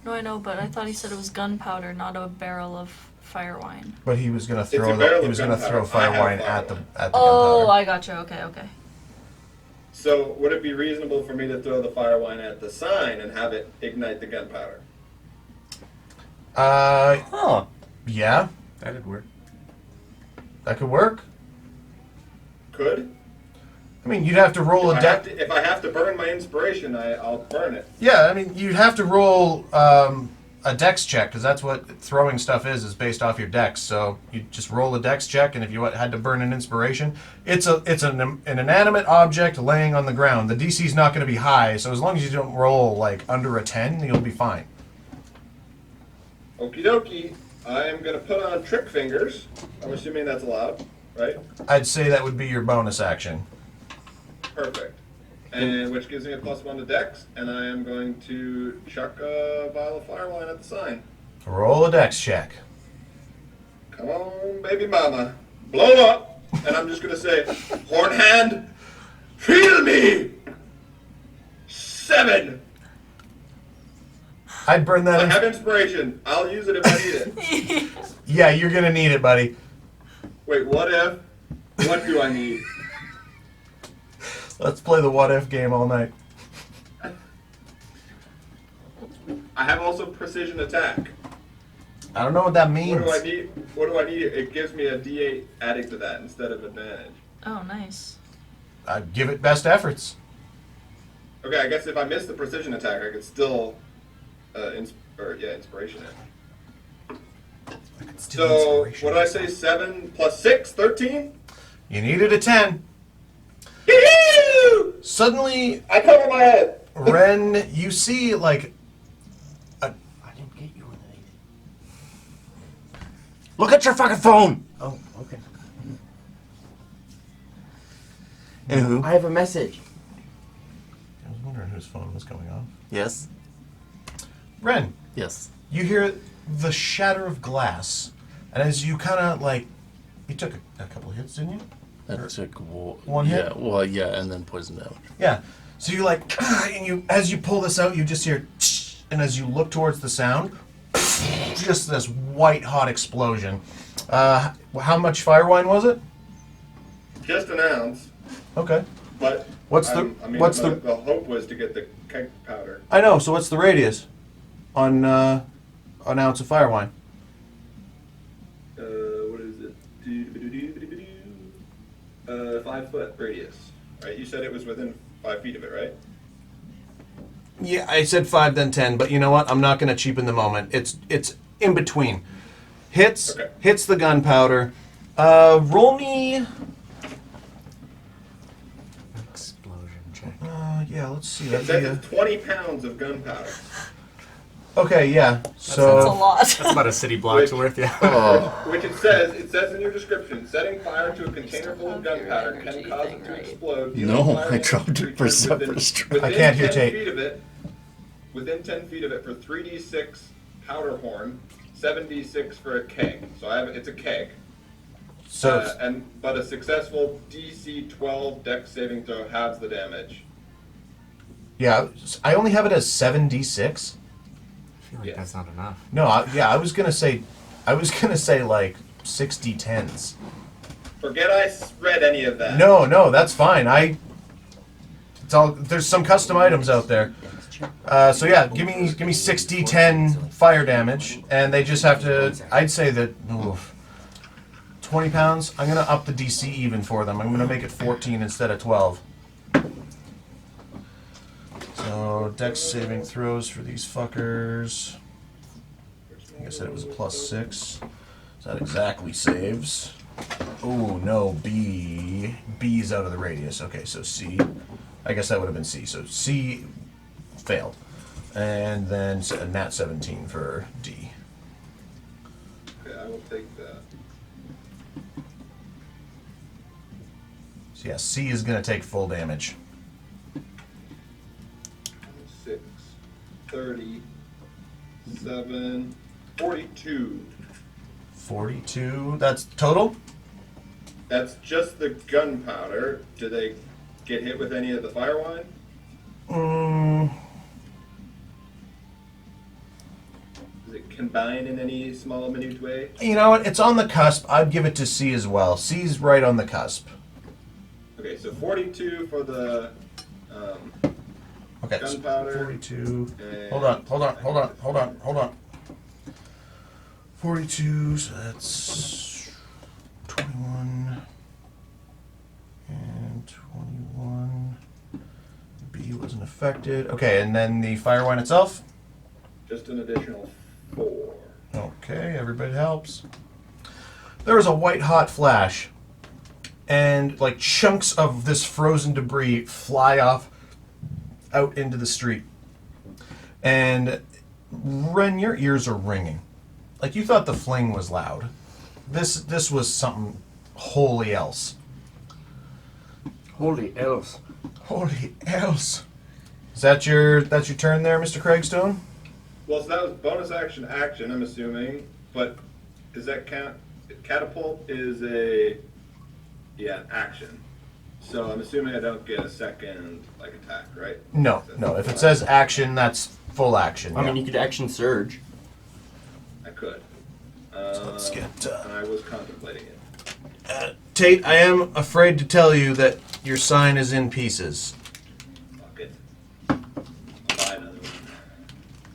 Speaker 2: No, I know, but I thought he said it was gunpowder, not a barrel of fire wine.
Speaker 1: But he was gonna
Speaker 5: a
Speaker 1: throw
Speaker 5: barrel
Speaker 1: he
Speaker 5: of
Speaker 1: was gonna
Speaker 5: gunpowder.
Speaker 1: throw fire
Speaker 5: I have
Speaker 1: wine
Speaker 5: fire
Speaker 1: at the
Speaker 5: wine.
Speaker 2: Oh,
Speaker 1: gunpowder.
Speaker 2: I gotcha. Okay, okay.
Speaker 5: So would it be reasonable for me to throw the fire wine at the sign and have it ignite the gunpowder?
Speaker 3: Huh.
Speaker 1: Yeah,
Speaker 6: That'd work.
Speaker 1: that could work.
Speaker 5: Could?
Speaker 1: I mean, you'd have to roll a deck.
Speaker 5: If I have to burn my inspiration, I'll burn it.
Speaker 1: Yeah, I mean, you'd have to roll a dex check, because that's what throwing stuff is based off your dex. So you just roll a dex check, and if you had to burn an inspiration, it's an inanimate object laying on the ground. The DC's not going to be high, so as long as you don't roll like under a 10, you'll be fine.
Speaker 5: Okie dokie. I am going to put on trick fingers. I'm assuming that's allowed, right?
Speaker 1: I'd say that would be your bonus action.
Speaker 5: Perfect. And which gives me a +1 to dex, and I am going to chuck a vial of fire wine at the sign.
Speaker 1: Roll a dex check.
Speaker 5: Come on, baby mama. Blow up! And I'm just going to say, Horn Hand, feel me! 7!
Speaker 1: I'd burn
Speaker 5: I
Speaker 1: that
Speaker 5: have
Speaker 1: in.
Speaker 5: inspiration. I'll use it if I need it.
Speaker 1: Yeah, you're going to need it, buddy.
Speaker 5: Wait, what if? What do I need?
Speaker 1: Let's play the what if game all night.
Speaker 5: I have also precision attack.
Speaker 1: I don't know what that means.
Speaker 5: What do I need? What do I need? It gives me a D8 adding to that instead of advantage.
Speaker 2: Oh, nice.
Speaker 1: I'd give it best efforts.
Speaker 5: Okay, I guess if I miss the precision attack, I could still, inspiration it. So, what did I say? 7 plus 6, 13?
Speaker 1: You needed a 10.
Speaker 5: Yee-hoo!
Speaker 1: Suddenly,
Speaker 5: I cover my head.
Speaker 1: Ren, you see like
Speaker 3: I didn't get you with it.
Speaker 7: Look at your fucking phone!
Speaker 3: Oh, okay.
Speaker 7: Anywho.
Speaker 3: I have a message.
Speaker 1: I was wondering whose phone was going off.
Speaker 7: Yes?
Speaker 1: Ren,
Speaker 7: Yes.
Speaker 1: you hear the shatter of glass, and as you kind of like, you took a couple hits, didn't you?
Speaker 7: That took
Speaker 1: one hit?
Speaker 7: Yeah, well, yeah, and then poison damage.
Speaker 1: Yeah. So you like, and you as you pull this out, you just hear, and as you look towards the sound, just this white hot explosion. How much fire wine was it?
Speaker 5: Just an ounce,
Speaker 1: Okay.
Speaker 5: but
Speaker 1: What's the
Speaker 5: the hope was to get the keg powder.
Speaker 1: I know. So what's the radius on an ounce of fire wine?
Speaker 5: What is it? 5 foot radius. Right? You said it was within 5 feet of it, right?
Speaker 1: Yeah, I said 5, then 10, but you know what? I'm not going to cheapen the moment. It's in between. Hits the gunpowder. Roll me.
Speaker 6: Explosion check.
Speaker 1: Yeah, let's see.
Speaker 5: It says it's 20 pounds of gunpowder.
Speaker 1: Okay, yeah.
Speaker 2: That's a
Speaker 1: So
Speaker 2: lot.
Speaker 6: That's about a city block's
Speaker 5: Which-
Speaker 6: worth, yeah.
Speaker 7: Oh.
Speaker 5: Which it says in your description, setting fire to a container full of
Speaker 2: have your
Speaker 5: gunpowder can
Speaker 2: energy
Speaker 5: cause
Speaker 2: thing,
Speaker 5: it to
Speaker 2: right?
Speaker 5: explode.
Speaker 7: No,
Speaker 5: dealing fire
Speaker 7: I
Speaker 5: damage
Speaker 7: dropped
Speaker 5: to
Speaker 7: it for
Speaker 5: creatures
Speaker 7: separate strike.
Speaker 5: within
Speaker 1: I can't hear
Speaker 5: 10
Speaker 1: tape.
Speaker 5: feet of it, within 10 feet of it for 3d6 powder horn, 7d6 for a keg. So it's a keg. But a successful DC 12 dex saving throw halves the damage.
Speaker 1: yeah, I only have it as 7d6.
Speaker 6: I feel like
Speaker 5: Yes.
Speaker 6: that's not enough.
Speaker 1: No, I was gonna say like 60-10s.
Speaker 5: Forget I read any of that.
Speaker 1: No, that's fine. It's all there's some custom items out there. So yeah, give me 6d10 fire damage, and they just have to. I'd say that 20 pounds. I'm gonna up the DC even for them. I'm gonna make it 14 instead of 12. So dex saving throws for these fuckers. I guess it was a +6. So that exactly saves. Oh no, B's out of the radius. Okay, so C. I guess that would have been C. So C failed. And then a nat 17 for D.
Speaker 5: Okay, I will take that.
Speaker 1: So yeah, C is going to take full damage.
Speaker 5: 6, 30, 7, 42.
Speaker 1: 42. That's total?
Speaker 5: That's just the gunpowder. Do they get hit with any of the fire wine? Does it combine in any small, minute way?
Speaker 1: You know what? It's on the cusp. I'd give it to C as well. C's right on the cusp.
Speaker 5: Okay, so 42 for the
Speaker 1: Okay, so
Speaker 5: gunpowder.
Speaker 1: 42.
Speaker 5: and-
Speaker 1: Hold on. 42, so that's 21 and 21. B wasn't affected. Okay, and then the fire wine itself?
Speaker 5: Just an additional 4.
Speaker 1: Okay, everybody helps. There was a white hot flash, and like chunks of this frozen debris fly off out into the street. And Ren, your ears are ringing. Like you thought the fling was loud. This was something wholly else.
Speaker 3: Holy else.
Speaker 1: Holy else. That's your turn there, Mr. Craagstone?
Speaker 5: Well, so that was bonus action, I'm assuming. But does that count? Catapult is an action. So I'm assuming I don't get a second attack, right?
Speaker 1: No. If it says action, that's full action.
Speaker 3: I mean,
Speaker 1: yeah.
Speaker 3: you could action surge.
Speaker 5: I could.
Speaker 1: So let's get.
Speaker 5: And I was contemplating it.
Speaker 1: Tate, I am afraid to tell you that your sign is in pieces.
Speaker 5: Fuck it. I'll buy another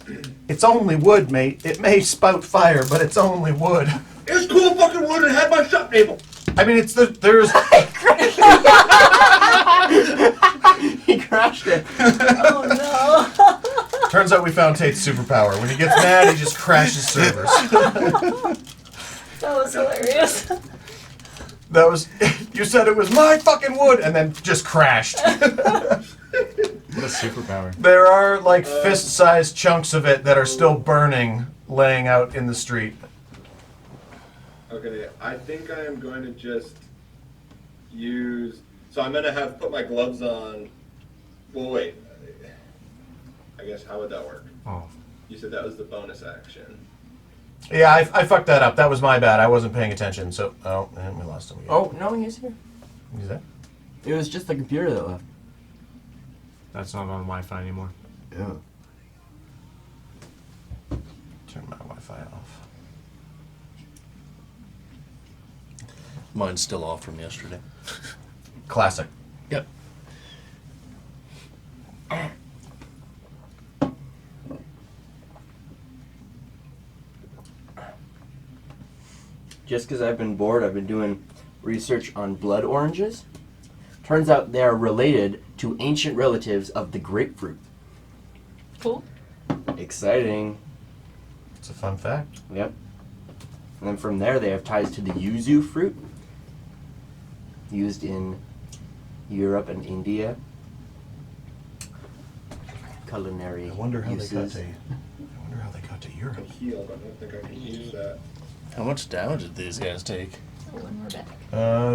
Speaker 5: one.
Speaker 1: It's only wood, mate. It may spout fire, but it's only wood.
Speaker 5: It's cool fucking wood and had my shop table.
Speaker 1: I mean, there's.
Speaker 3: He crashed it.
Speaker 2: Oh no.
Speaker 1: Turns out we found Tate's superpower. When he gets mad, he just crashes servers.
Speaker 2: That was hilarious.
Speaker 1: That was. You said it was my fucking wood, and then just crashed.
Speaker 6: What a superpower.
Speaker 1: There are like fist-sized chunks of it that are still burning, laying out in the street.
Speaker 5: Okay, I think I am going to just use. So I'm going to have put my gloves on. Well, wait. I guess how would that work?
Speaker 6: Oh.
Speaker 5: You said that was the bonus action.
Speaker 1: Yeah, I fucked that up. That was my bad. I wasn't paying attention. So, and we lost him again.
Speaker 3: Oh, no, he's here.
Speaker 1: Is that?
Speaker 3: It was just the computer that left.
Speaker 6: That's not on Wi-Fi anymore.
Speaker 3: Yeah.
Speaker 1: Turn my Wi-Fi off.
Speaker 7: Mine's still off from yesterday.
Speaker 1: Classic.
Speaker 7: Yep.
Speaker 3: Just because I've been bored, I've been doing research on blood oranges. Turns out they are related to ancient relatives of the grapefruit.
Speaker 2: Cool.
Speaker 3: Exciting.
Speaker 1: It's a fun fact.
Speaker 3: Yep. And then from there, they have ties to the yuzu fruit, used in Europe and India. Culinary
Speaker 1: I wonder how
Speaker 3: uses.
Speaker 1: they got to. I wonder how they got to
Speaker 5: I'm
Speaker 1: Europe.
Speaker 5: healed. I don't think I can use that.
Speaker 7: How much damage did these guys take?
Speaker 2: When we're back.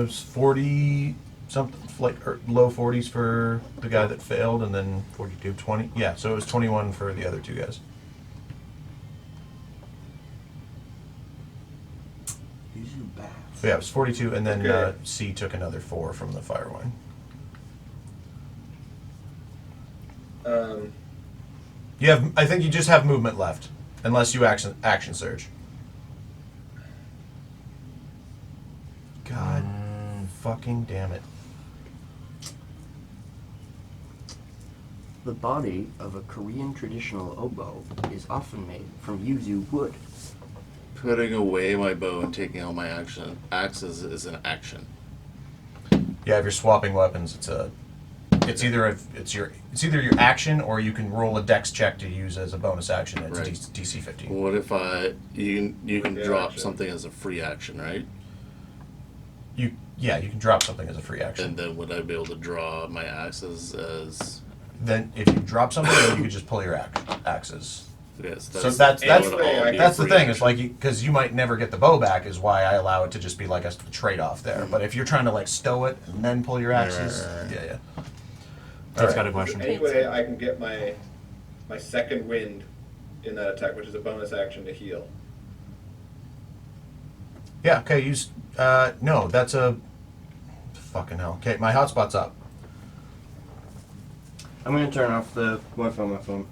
Speaker 1: It's 40 something, like low 40s for the guy that failed, and then 42, 20. Yeah, so it was 21 for the other two guys.
Speaker 3: Yuzu bath.
Speaker 1: So yeah, it was 42, and then
Speaker 5: Okay.
Speaker 1: C took another 4 from the fire wine. You have, I think you just have movement left, unless you action surge. God fucking damn it.
Speaker 3: The body of a Korean traditional oboe is often made from yuzu wood.
Speaker 7: Putting away my bow and taking out my axes is an action.
Speaker 1: Yeah, if you're swapping weapons, it's either your action, or you can roll a dex check to use as a bonus action. It's
Speaker 7: Right.
Speaker 1: DC 15.
Speaker 7: What if you can
Speaker 5: Okay,
Speaker 7: drop
Speaker 5: action.
Speaker 7: something as a free action, right?
Speaker 1: You can drop something as a free action.
Speaker 7: And then would I be able to draw my axes as?
Speaker 1: Then if you drop something, then you could just pull your axes.
Speaker 7: Yes.
Speaker 1: So that's
Speaker 5: Anyway,
Speaker 1: that's the
Speaker 7: free
Speaker 1: thing. It's
Speaker 7: action.
Speaker 1: like because you might never get the bow back, is why I allow it to just be like a trade-off there. But if you're trying to like stow it and then pull your axes,
Speaker 7: Right.
Speaker 1: yeah.
Speaker 6: Tate's
Speaker 1: Alright.
Speaker 6: got a question.
Speaker 5: Anyway, I can get my second wind in that attack, which is a bonus action to heal.
Speaker 1: Yeah, okay, use... no, that's a... Fucking hell. Okay, my hotspot's up.
Speaker 3: I'm gonna turn off the Wi-Fi on my phone.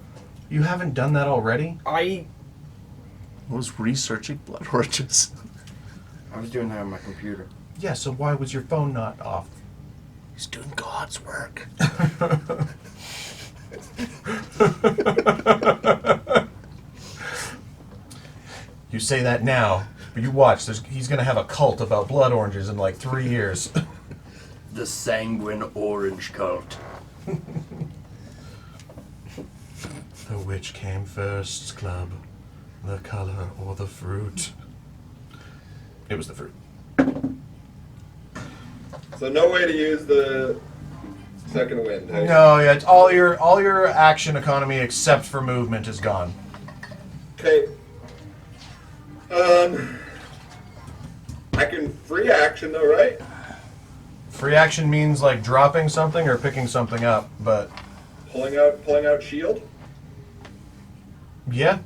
Speaker 1: You haven't done that already?
Speaker 3: I
Speaker 7: was researching blood oranges.
Speaker 3: was doing that on my computer.
Speaker 1: Yeah, so why was your phone not off?
Speaker 7: He's doing God's work.
Speaker 1: You say that now, but you watch. He's going to have a cult about blood oranges in like 3 years.
Speaker 3: The Sanguine Orange Cult.
Speaker 1: The which came first, club? The color or the fruit? It was the fruit.
Speaker 5: So no way to use the second wind. Hey?
Speaker 1: No, yeah, it's all your action economy except for movement is gone.
Speaker 5: Okay. I can free action though, right?
Speaker 1: Free action means like dropping something or picking something up, but
Speaker 5: Pulling out shield.
Speaker 1: yeah,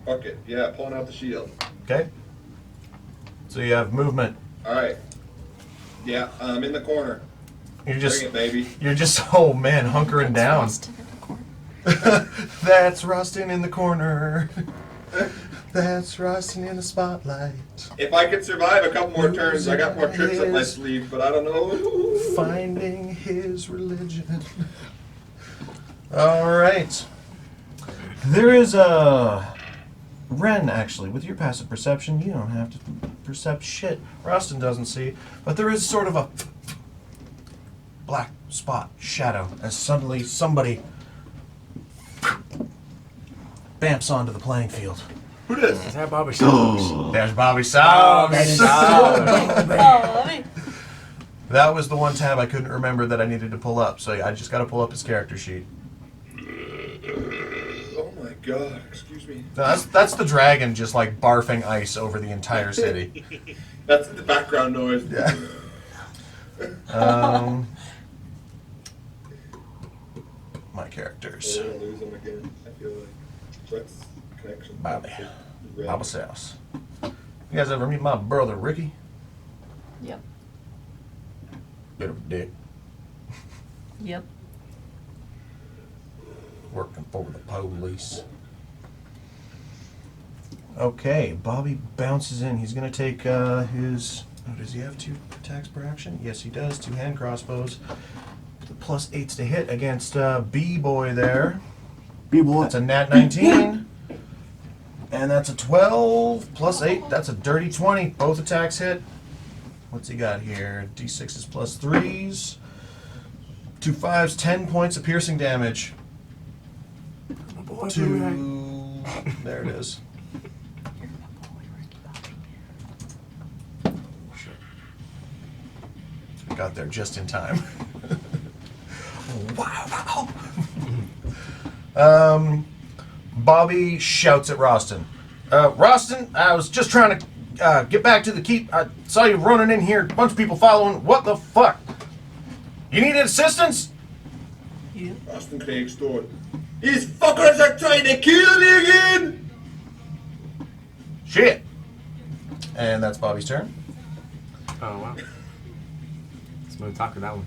Speaker 5: Fuck it. Yeah, pulling out the shield.
Speaker 1: okay. So you have movement.
Speaker 5: All right. Yeah, I'm in the corner.
Speaker 1: You're
Speaker 5: Bring it, baby.
Speaker 1: oh man, hunkering down.
Speaker 2: Raajsten in the corner.
Speaker 1: That's Raajsten in the corner. That's Raajsten in the spotlight.
Speaker 5: If I could survive a couple more turns, I got more tricks up my
Speaker 1: His-
Speaker 5: sleeve, but I don't know.
Speaker 1: Finding his religion. All right. There is a Ren, actually, with your passive perception, you don't have to percept shit. Raajsten doesn't see, but there is sort of a black spot, shadow, as suddenly somebody bamps onto the playing field.
Speaker 5: Who this?
Speaker 6: Is that Bobby Socks?
Speaker 1: There's Bobby Sauce.
Speaker 2: Oh,
Speaker 1: That was the one tab I couldn't remember that I needed to pull up, so I just got to pull up his character sheet.
Speaker 5: Oh my god, excuse me.
Speaker 1: No, that's the dragon just like barfing ice over the entire city.
Speaker 5: That's the background noise.
Speaker 1: Yeah. My characters.
Speaker 5: We're gonna lose them again, I feel like. That's connection.
Speaker 1: Bobby.
Speaker 5: Red.
Speaker 1: Bobby Sauce. You guys ever meet my brother Ricky?
Speaker 2: Yep.
Speaker 1: Bit of a dick.
Speaker 2: Yep.
Speaker 1: Working for the police. Okay, Bobby bounces in. He's going to take his... Oh, does he have 2 attacks per action? Yes, he does. 2 hand crossbows. Plus 8s to hit against B-Boy there.
Speaker 3: B-Boy.
Speaker 1: That's a nat 19. And that's a 12 plus 8. That's a dirty 20. Both attacks hit. What's he got here? D6s plus 3s. 2 5s, 10 points of piercing damage. Two. There it is. I got there just in time. Wow. Bobby shouts at Raajsten. Raajsten, I was just trying to get back to the keep. I saw you running in here. A bunch of people following. What the fuck? You needed assistance?
Speaker 5: Austin Craagstone. These fuckers are trying to kill me again!
Speaker 1: Shit. And that's Bobby's turn.
Speaker 6: Oh, wow. Smooth talk with that one.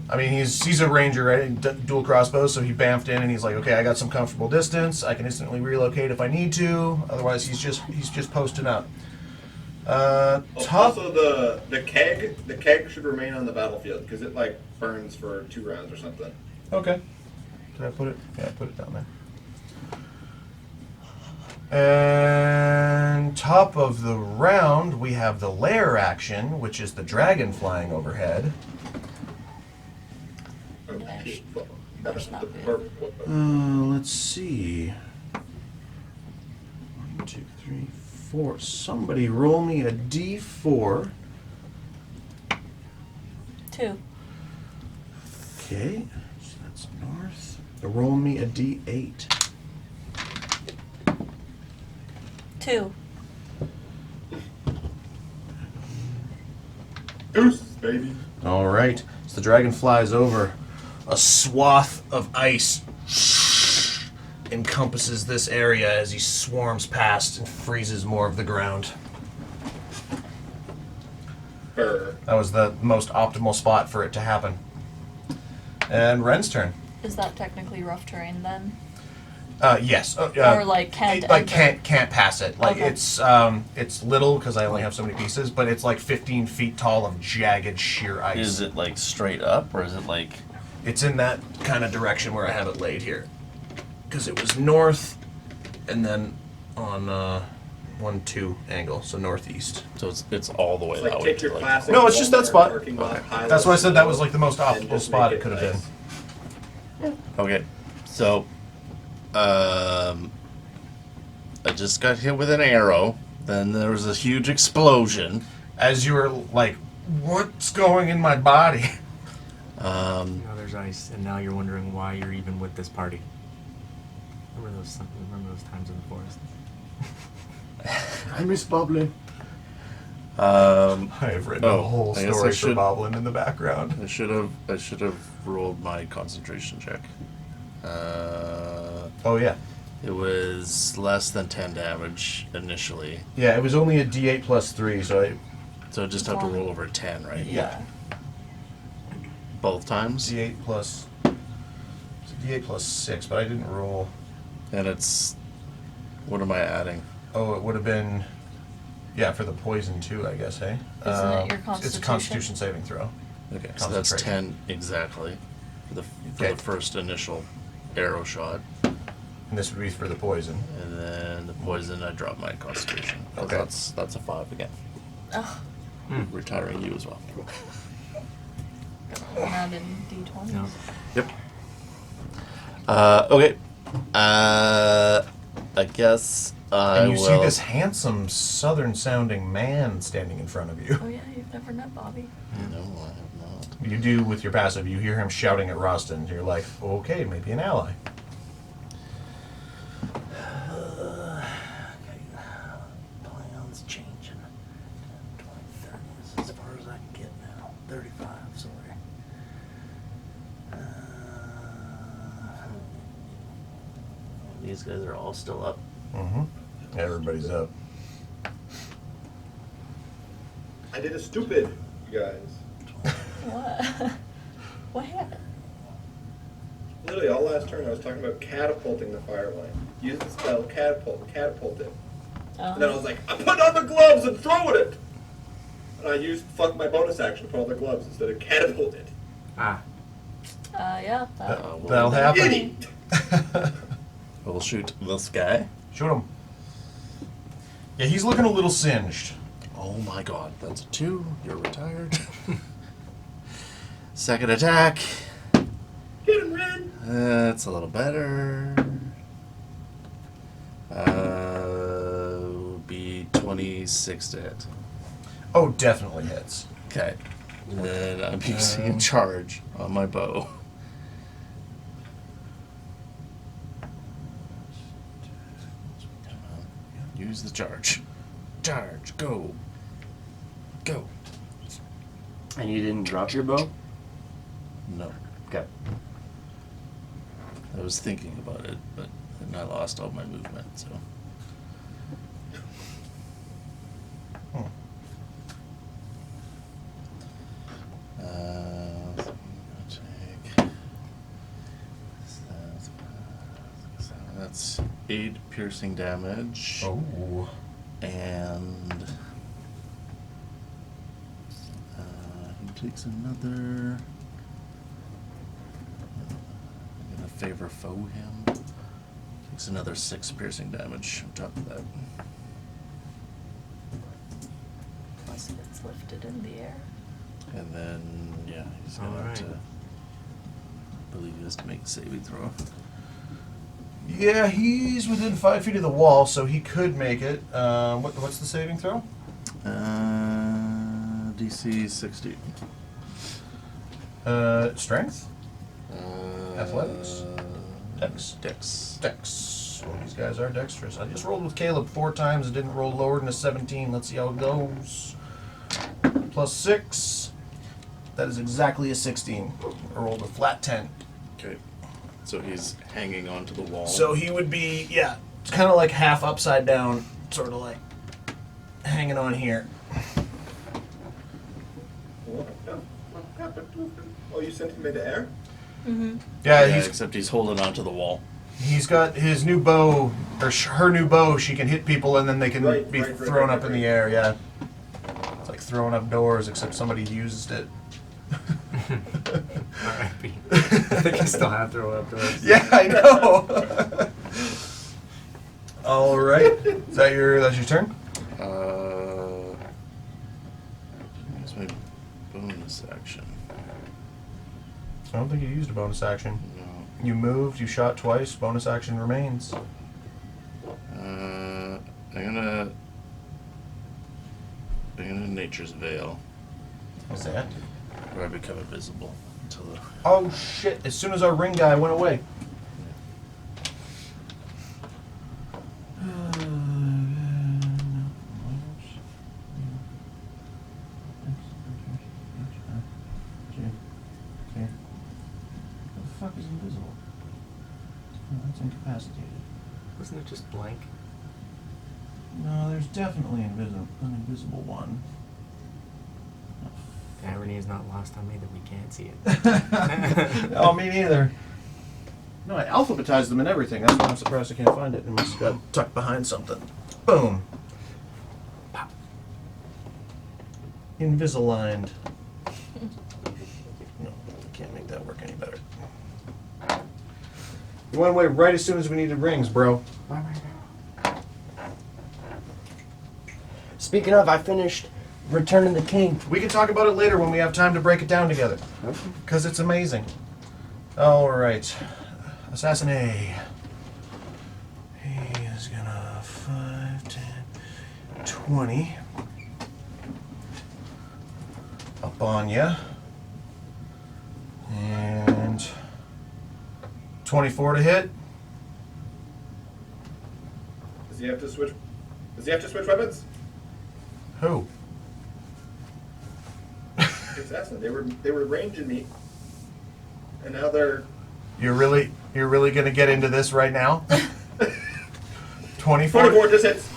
Speaker 1: I mean, he's a ranger, right? Dual crossbows, so he bamfed in and he's like, okay, I got some comfortable distance. I can instantly relocate if I need to. Otherwise, he's just posting up. Top.
Speaker 5: Also, the keg should remain on the battlefield because it like burns for 2 rounds or something.
Speaker 1: Okay. Did I put it? Yeah, I put it down there. And top of the round, we have the lair action, which is the dragon flying overhead.
Speaker 5: Okay.
Speaker 2: That's not good.
Speaker 1: Let's see. 1, 2, 3, 4. Somebody roll me a D4.
Speaker 2: 2.
Speaker 1: Okay, so that's north. Roll me a D8.
Speaker 2: 2.
Speaker 5: Goose, baby.
Speaker 1: All right, so the dragon flies over. A swath of ice encompasses this area as he swarms past and freezes more of the ground.
Speaker 5: Brr.
Speaker 1: That was the most optimal spot for it to happen. And Ren's turn.
Speaker 2: Is that technically rough terrain then?
Speaker 1: Yes.
Speaker 2: Or like can't
Speaker 1: like
Speaker 2: enter?
Speaker 1: can't pass it. Like
Speaker 2: Okay.
Speaker 1: it's little because I only have so many pieces, but it's like 15 feet tall of jagged sheer ice.
Speaker 7: Is it like straight up or is it like?
Speaker 1: It's in that kind of direction where I have it laid here, because it was north, and then on 1-2 angle, so northeast.
Speaker 7: So it's all the way
Speaker 5: It's
Speaker 7: that
Speaker 5: like
Speaker 7: way.
Speaker 5: take your
Speaker 7: to, like,
Speaker 5: classic.
Speaker 1: No, it's just that
Speaker 5: Walmart
Speaker 1: spot.
Speaker 5: parking lot pile
Speaker 1: That's
Speaker 5: of
Speaker 1: why I said that
Speaker 5: snow
Speaker 1: was like the most
Speaker 5: and
Speaker 1: optimal
Speaker 5: just
Speaker 1: spot
Speaker 5: make
Speaker 1: it could have
Speaker 5: nice.
Speaker 1: been.
Speaker 7: Okay, so I just got hit with an arrow. Then there was a huge explosion.
Speaker 1: As you were like, what's going in my body?
Speaker 6: Now there's ice, and now you're wondering why you're even with this party. Remember those times in the forest?
Speaker 4: I miss Boblin.
Speaker 1: I have written a whole
Speaker 7: I guess
Speaker 1: story
Speaker 7: I
Speaker 1: for
Speaker 7: should-
Speaker 1: Boblin in the background.
Speaker 7: I should have rolled my concentration check.
Speaker 1: Oh yeah.
Speaker 7: It was less than 10 damage initially,
Speaker 1: Yeah, it was only a D8 plus 3, so
Speaker 7: so I just have to roll over 10, right?
Speaker 1: yeah.
Speaker 7: Both times,
Speaker 1: D8 plus. It's a D8 plus 6, but I didn't roll.
Speaker 7: and it's. What am I adding?
Speaker 1: Oh, it would have been. Yeah, for the poison too, I guess, hey?
Speaker 2: Isn't it your
Speaker 1: It's a
Speaker 2: constitution?
Speaker 1: Constitution saving throw.
Speaker 7: Okay, so that's
Speaker 1: Concentration.
Speaker 7: 10 exactly for
Speaker 1: Okay.
Speaker 7: the first initial arrow shot,
Speaker 1: And this would be for the poison.
Speaker 7: and then the poison I drop my concentration. 'Cause
Speaker 1: Okay.
Speaker 7: that's a 5 again.
Speaker 2: Oh,
Speaker 7: Retiring you as well.
Speaker 2: add in D20.
Speaker 6: No.
Speaker 7: Yep. Okay. I guess I
Speaker 1: And you
Speaker 7: will.
Speaker 1: see this handsome southern-sounding man standing in front of you.
Speaker 2: Oh yeah, you've never met Bobby.
Speaker 7: No, I have not.
Speaker 1: You do with your passive. You hear him shouting at Raajsten. You're like, okay, maybe an ally.
Speaker 4: Plan's changing. 20, 30 is as far as I can get now. 35, sorry.
Speaker 7: These guys are all still up.
Speaker 1: Mm-hmm. Everybody's up.
Speaker 5: I did a stupid, you guys.
Speaker 2: What? What happened?
Speaker 5: Literally, all last turn I was talking about catapulting the fireline. Use the spell catapult it. And then I was like, I'm putting on the gloves and throwing it! And I used my bonus action to put on the gloves instead of catapult it.
Speaker 6: Ah,
Speaker 2: Yeah. That,
Speaker 1: That'll happen.
Speaker 5: Idiot!
Speaker 7: We'll shoot this guy.
Speaker 1: Shoot him. Yeah, he's looking a little singed.
Speaker 7: Oh my god, that's a 2. You're retired. Second attack.
Speaker 5: Get him, Ren!
Speaker 7: That's a little better. Would be 26 to hit.
Speaker 1: Oh, definitely hits.
Speaker 7: Okay. And then I'm using a charge on my bow. Come on. Use the charge. Charge. Go. Go.
Speaker 3: And you didn't drop your bow?
Speaker 7: No.
Speaker 3: Okay.
Speaker 7: I was thinking about it, but then I lost all my movement, so. So I'm gonna take. So that's 8 piercing damage.
Speaker 1: Oh.
Speaker 7: And he takes another. I'm gonna favor foe him. Takes another 6 piercing damage on top of that.
Speaker 2: plus it's lifted in the air.
Speaker 7: And then yeah, he's gonna have
Speaker 6: Alright.
Speaker 7: to. I believe he has to make a saving throw.
Speaker 1: Yeah, he's within 5 feet of the wall, so he could make it. What's the saving throw?
Speaker 7: DC 60.
Speaker 1: Strength? Athletics? Dex?
Speaker 7: Dex.
Speaker 1: Dex. Well, these guys are dexterous. I just rolled with Caleb 4 times. It didn't roll lower than a 17. Let's see how it goes. Plus 6. That is exactly a 16. I rolled a flat 10.
Speaker 7: Okay. So he's hanging onto the wall.
Speaker 1: So he would be, yeah, it's kind of like half upside down, sort of like hanging on here.
Speaker 5: Oh, you sent him into air?
Speaker 1: Yeah,
Speaker 7: Yeah, except he's holding onto the wall.
Speaker 1: he's got his new bow, or her new bow. She can hit people and then they can be
Speaker 5: Right,
Speaker 1: thrown up in the air. Yeah, it's like throwing up doors, except somebody used it.
Speaker 6: R.I.P. I think I still have throw up doors.
Speaker 1: Yeah, I know. All right, that's your turn.
Speaker 7: That's my bonus action.
Speaker 1: I don't think you used a bonus action.
Speaker 7: No.
Speaker 1: You moved, you shot twice, bonus action remains.
Speaker 7: I'm gonna Nature's Veil,
Speaker 1: What's that?
Speaker 7: where I become invisible until the.
Speaker 1: Oh shit, as soon as our ring guy went away. What the fuck is invisible? Oh, that's incapacitated.
Speaker 6: Wasn't it just blank?
Speaker 1: No, there's definitely an invisible one.
Speaker 6: The irony is not lost on me that we can't see it.
Speaker 1: Oh, me neither. No, I alphabetized them and everything. That's why I'm surprised I can't find it. It must have got tucked behind something. Boom. Pop. Invisaligned. No, can't make that work any better. You went away right as soon as we needed rings, bro.
Speaker 3: Speaking of, I finished Return of the King.
Speaker 1: We can talk about it later when we have time to break it down together. Because it's amazing. All right. Assassin A. He is gonna 5, 10, 20. Up on ya. And 24 to hit.
Speaker 5: Does he have to switch? Does he have to switch weapons?
Speaker 1: Who?
Speaker 5: Assassin. They were ranging me, and now they're.
Speaker 1: You're really gonna get into this right now? 24?
Speaker 5: 24 just hits.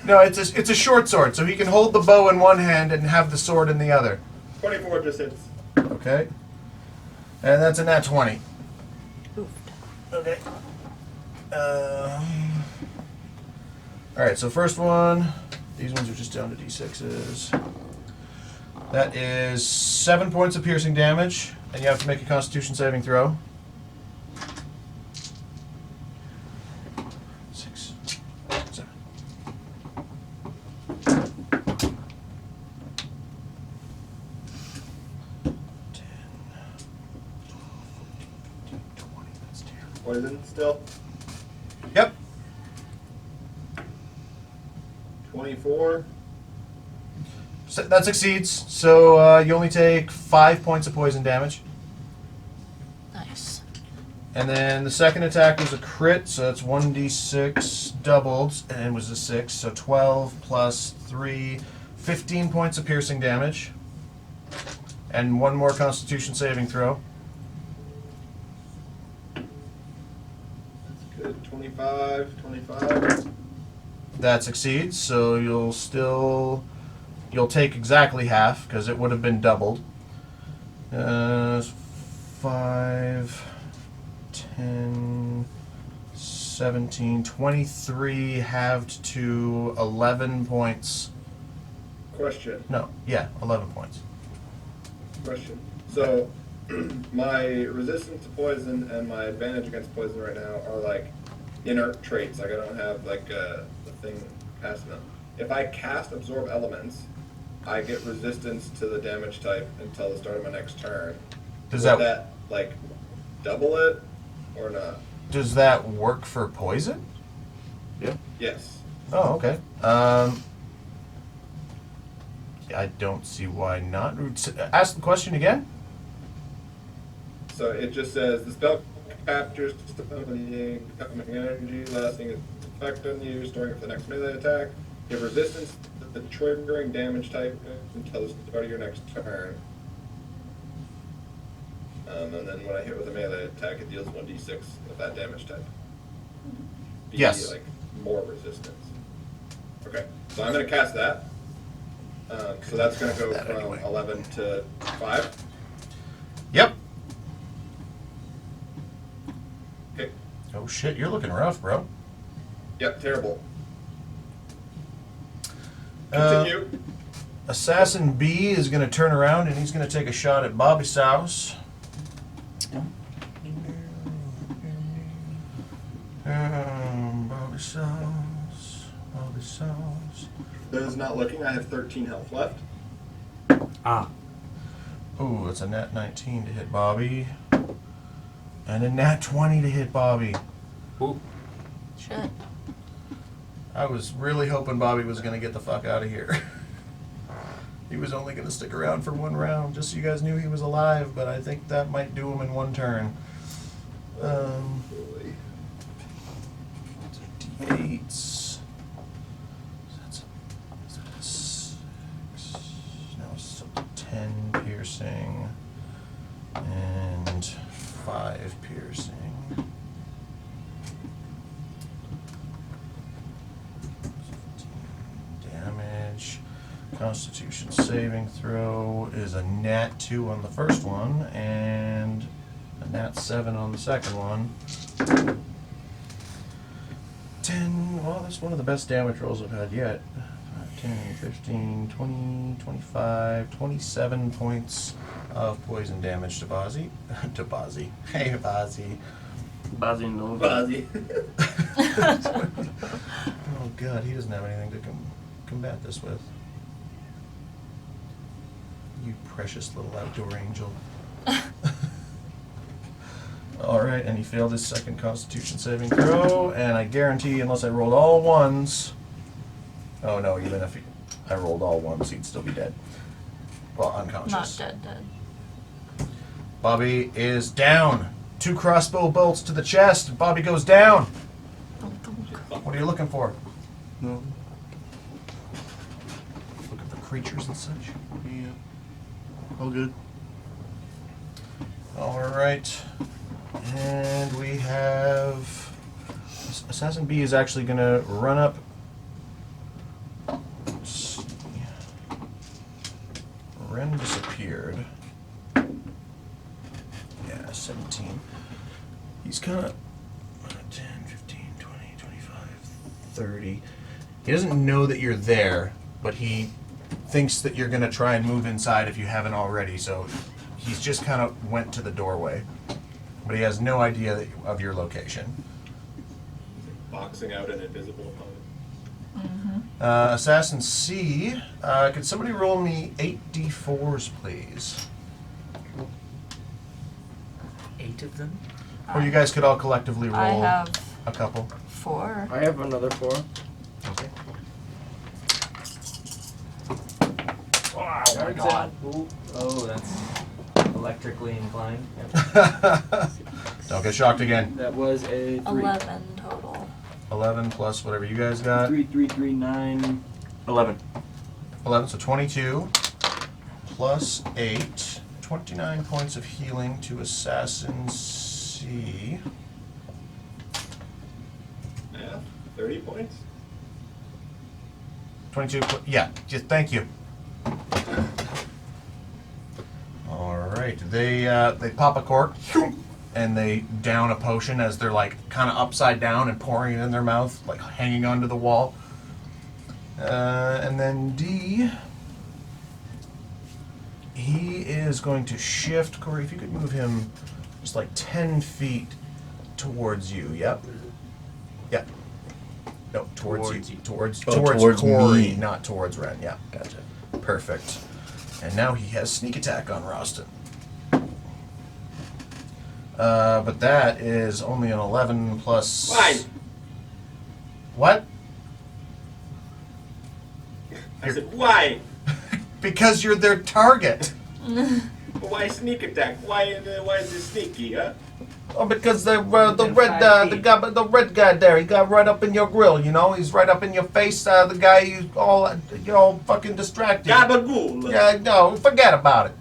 Speaker 1: No, it's a short sword, so he can hold the bow in one hand and have the sword in the other.
Speaker 5: 24 just hits.
Speaker 1: Okay. And that's a nat 20.
Speaker 2: Oofed.
Speaker 1: Okay. Alright, so first one, these ones are just down to d6s. That is 7 points of piercing damage, and you have to make a constitution saving throw. 6, 7.
Speaker 5: Poison still.
Speaker 1: Yep.
Speaker 5: 24.
Speaker 1: So that succeeds. So you only take 5 points of poison damage.
Speaker 2: Nice.
Speaker 1: And then the second attack was a crit, so it's 1d6 doubled, and it was a 6, so 12 plus 3, 15 points of piercing damage. And one more constitution saving throw.
Speaker 5: Good. 25.
Speaker 1: That succeeds, so you'll take exactly half, because it would have been doubled. 5, 10, 17, 23 halved to 11 points.
Speaker 5: Question.
Speaker 1: No, yeah, 11 points.
Speaker 5: Question. So, my resistance to poison and my advantage against poison right now are like inert traits. Like I don't have like a thing casting them. If I cast absorb elements, I get resistance to the damage type until the start of my next turn.
Speaker 1: Does
Speaker 5: Would
Speaker 1: that
Speaker 5: that like double it or not?
Speaker 1: does that work for poison?
Speaker 7: Yeah.
Speaker 5: Yes.
Speaker 1: Oh, okay. I don't see why not. Ask the question again.
Speaker 5: So it just says the spell captures the incoming energy, lasting its effect on you, storing it for the next melee attack. You have resistance to the triggering damage type until the start of your next turn. And then when I hit with a melee attack, it deals 1d6 of that damage type. Be
Speaker 1: Yes.
Speaker 5: like more resistance. Okay, so I'm going to cast that. So that's going to go
Speaker 1: That
Speaker 5: from
Speaker 1: anyway.
Speaker 5: 11 to 5.
Speaker 1: Yep.
Speaker 5: Okay.
Speaker 1: Oh shit, you're looking rough, bro.
Speaker 5: Yep, terrible.
Speaker 1: Uh,
Speaker 5: Continue.
Speaker 1: Assassin B is going to turn around and he's going to take a shot at Bobby Souse. Bobby Souse. Bobby Souse.
Speaker 5: Those not looking, I have 13 health left.
Speaker 6: Ah.
Speaker 1: Ooh, it's a nat 19 to hit Bobby. And a nat 20 to hit Bobby.
Speaker 6: Ooh.
Speaker 2: Shit.
Speaker 1: I was really hoping Bobby was going to get the fuck out of here. He was only going to stick around for one round, just so you guys knew he was alive, but I think that might do him in one turn. D8s. That's a 6. Now it's up to 10 piercing. And 5 piercing. 15 damage. Constitution saving throw is a nat 2 on the first one, and a nat 7 on the second one. 10, well, that's one of the best damage rolls I've had yet. 5, 10, 15, 20, 25, 27 points of poison damage to Bozzy. To Bozzy. Hey, Bozzy.
Speaker 3: Bazzi no.
Speaker 5: Buzzy.
Speaker 1: Oh, God, he doesn't have anything to combat this with. You precious little outdoor angel. Alright, and he failed his second Constitution saving throw, and I guarantee, unless I rolled all ones... Oh no, even if I rolled all ones, he'd still be dead. Well, unconscious.
Speaker 2: Not dead.
Speaker 1: Bobby is down. 2 crossbow bolts to the chest. Bobby goes down. What are you looking for?
Speaker 7: No.
Speaker 1: Looking for creatures and such?
Speaker 7: Yeah. All good.
Speaker 1: Alright. And we have... Assassin B is actually going to run up... Let's see. Ren disappeared. Yeah, 17. He's kind of... 10, 15, 20, 25, 30. He doesn't know that you're there, but he thinks that you're going to try and move inside if you haven't already, so he's just kind of went to the doorway. But he has no idea of your location.
Speaker 5: Boxing out an invisible opponent.
Speaker 1: Assassin C, could somebody roll me 8d4s, please?
Speaker 6: 8 of them?
Speaker 1: Or you guys could all collectively roll
Speaker 2: I have
Speaker 1: a couple.
Speaker 2: 4.
Speaker 3: I have another 4.
Speaker 6: Okay.
Speaker 3: Wow,
Speaker 6: Oh my god. Ooh. Oh, that's electrically inclined. Yep.
Speaker 1: Don't get shocked again.
Speaker 3: That was a 3.
Speaker 2: 11 total.
Speaker 1: 11 plus whatever you guys got.
Speaker 3: 3, 3, 3, 9. 11.
Speaker 1: 11, so 22 plus 8. 29 points of healing to Assassin C.
Speaker 5: Yeah, 30 points.
Speaker 1: 22, yeah, just thank you. Alright, they pop a cork and they down a potion as they're like kind of upside down and pouring it in their mouth, like hanging onto the wall. And then D, he is going to shift. Corey, if you could move him just like 10 feet towards you, yep. Yep. No, towards you. Towards
Speaker 7: towards
Speaker 1: Corey,
Speaker 7: me.
Speaker 1: not towards Ren. Yeah, gotcha. Perfect. And now he has sneak attack on Raajsten. But that is only an 11 plus...
Speaker 5: Why?
Speaker 1: What?
Speaker 5: I said, why?
Speaker 1: Because you're their target.
Speaker 5: Why sneak attack? Why is it sneaky, huh?
Speaker 1: Oh, because the red guy there, he got right up in your grill. You know, he's right up in your face. The guy you all fucking distracted.
Speaker 5: Gabagool.
Speaker 1: Yeah, no, forget about it.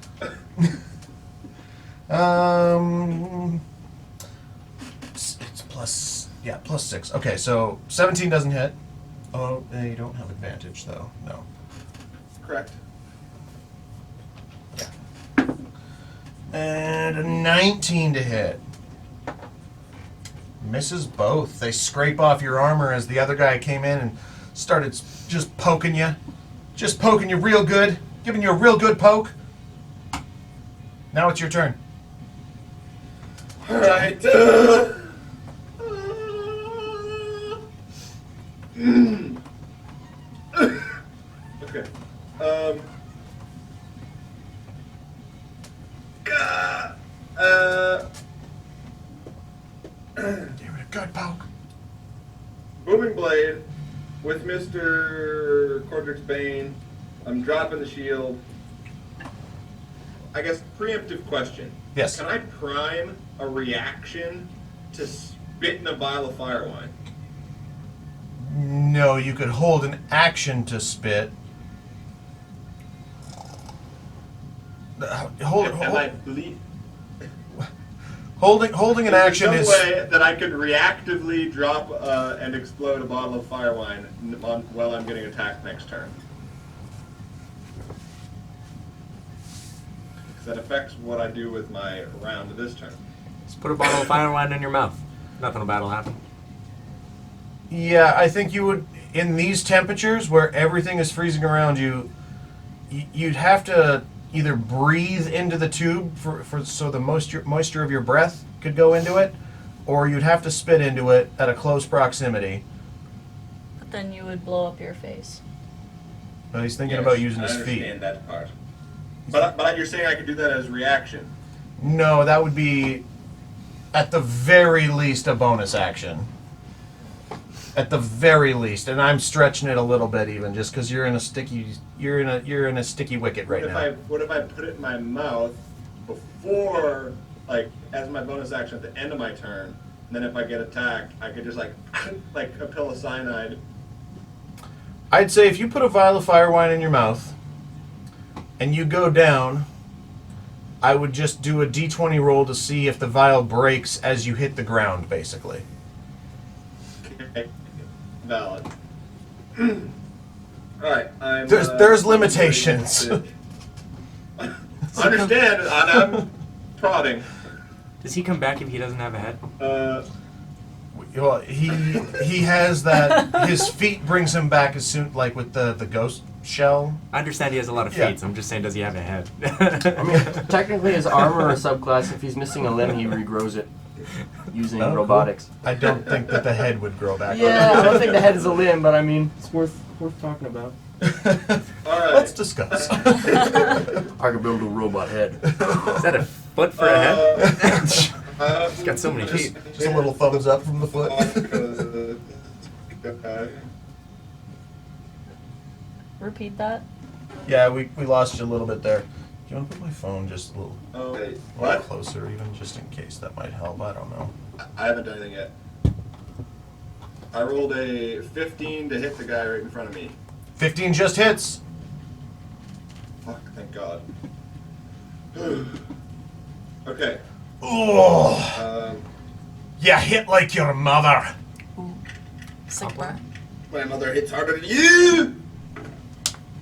Speaker 1: It's plus 6. Okay, so 17 doesn't hit. Oh, you don't have advantage though. No.
Speaker 5: Correct.
Speaker 1: And a 19 to hit. Misses both. They scrape off your armor as the other guy came in and started just poking you. Just poking you real good. Giving you a real good poke. Now it's your turn.
Speaker 5: Alright. Okay.
Speaker 1: Give it a good poke.
Speaker 5: Booming Blade with Mr. Cordrick's Bane. I'm dropping the shield. I guess preemptive question.
Speaker 1: Yes.
Speaker 5: Can I prime a reaction to spit in a vial of fire wine?
Speaker 1: No, you could hold an action to spit. Holding an action
Speaker 5: There's
Speaker 1: is.
Speaker 5: no way that I could reactively drop and explode a bottle of fire wine while I'm getting attacked next turn. Because that affects what I do with my round this turn.
Speaker 6: Just put a bottle of fire wine in your mouth. Nothing bad will happen.
Speaker 1: Yeah, I think you would, in these temperatures where everything is freezing around you, you'd have to either breathe into the tube so the moisture of your breath could go into it, or you'd have to spit into it at a close proximity.
Speaker 2: But then you would blow up your face.
Speaker 1: But he's thinking
Speaker 5: Yes,
Speaker 1: about using
Speaker 5: I
Speaker 1: his feet.
Speaker 5: understand that part. But you're saying I could do that as reaction.
Speaker 1: No, that would be, at the very least, a bonus action. At the very least, and I'm stretching it a little bit even, just because you're in a sticky wicket right now.
Speaker 5: What if I put it in my mouth before, like, as my bonus action at the end of my turn, and then if I get attacked, I could just like a pill of cyanide.
Speaker 1: I'd say if you put a vial of fire wine in your mouth and you go down, I would just do a d20 roll to see if the vial breaks as you hit the ground, basically.
Speaker 5: Okay. Valid. Alright, I'm...
Speaker 1: There's limitations.
Speaker 5: Understand, I'm prodding.
Speaker 6: Does he come back if he doesn't have a head?
Speaker 1: Well, he has that. His feet brings him back as soon, like with the ghost shell.
Speaker 6: I understand he has a lot of feet,
Speaker 1: Yeah.
Speaker 6: so I'm just saying, does he have a head?
Speaker 3: I mean, technically his armor or subclass, if he's missing a limb, he regrows it using
Speaker 1: Oh, cool.
Speaker 3: robotics.
Speaker 1: I don't think that the head would grow back.
Speaker 3: Yeah, I don't think the head is a limb, but I mean, it's worth talking about.
Speaker 5: Alright.
Speaker 1: Let's discuss.
Speaker 3: I could build a robot head.
Speaker 6: Is that a foot for a head? He's got so many feet.
Speaker 1: Just a little thumbs up from the foot.
Speaker 2: Repeat that.
Speaker 1: Yeah, we lost you a little bit there. Do you want to put my phone just a little
Speaker 5: What?
Speaker 1: closer, even just in case that might help? I don't know.
Speaker 5: I haven't done anything yet. I rolled a 15 to hit the guy right in front of me.
Speaker 1: 15 just hits.
Speaker 5: Fuck, thank God. Okay.
Speaker 1: Oh, you hit like your mother.
Speaker 2: Sigma.
Speaker 5: My mother hits harder than you!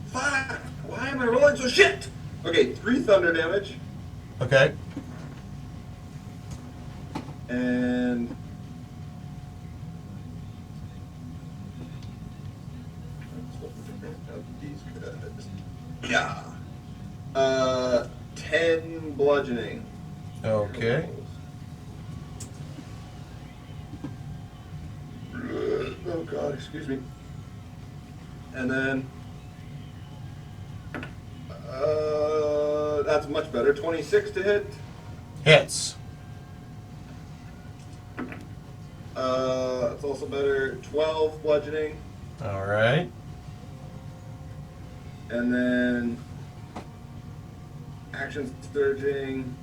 Speaker 5: Fuck! Why am I rolling so shit? Okay, 3 thunder damage,
Speaker 1: Okay.
Speaker 5: and... Yeah. 10 bludgeoning.
Speaker 1: Okay.
Speaker 5: Oh God, excuse me. And then, that's much better. 26 to hit.
Speaker 1: Hits.
Speaker 5: That's also better. 12 bludgeoning,
Speaker 1: All right.
Speaker 5: and then action surging.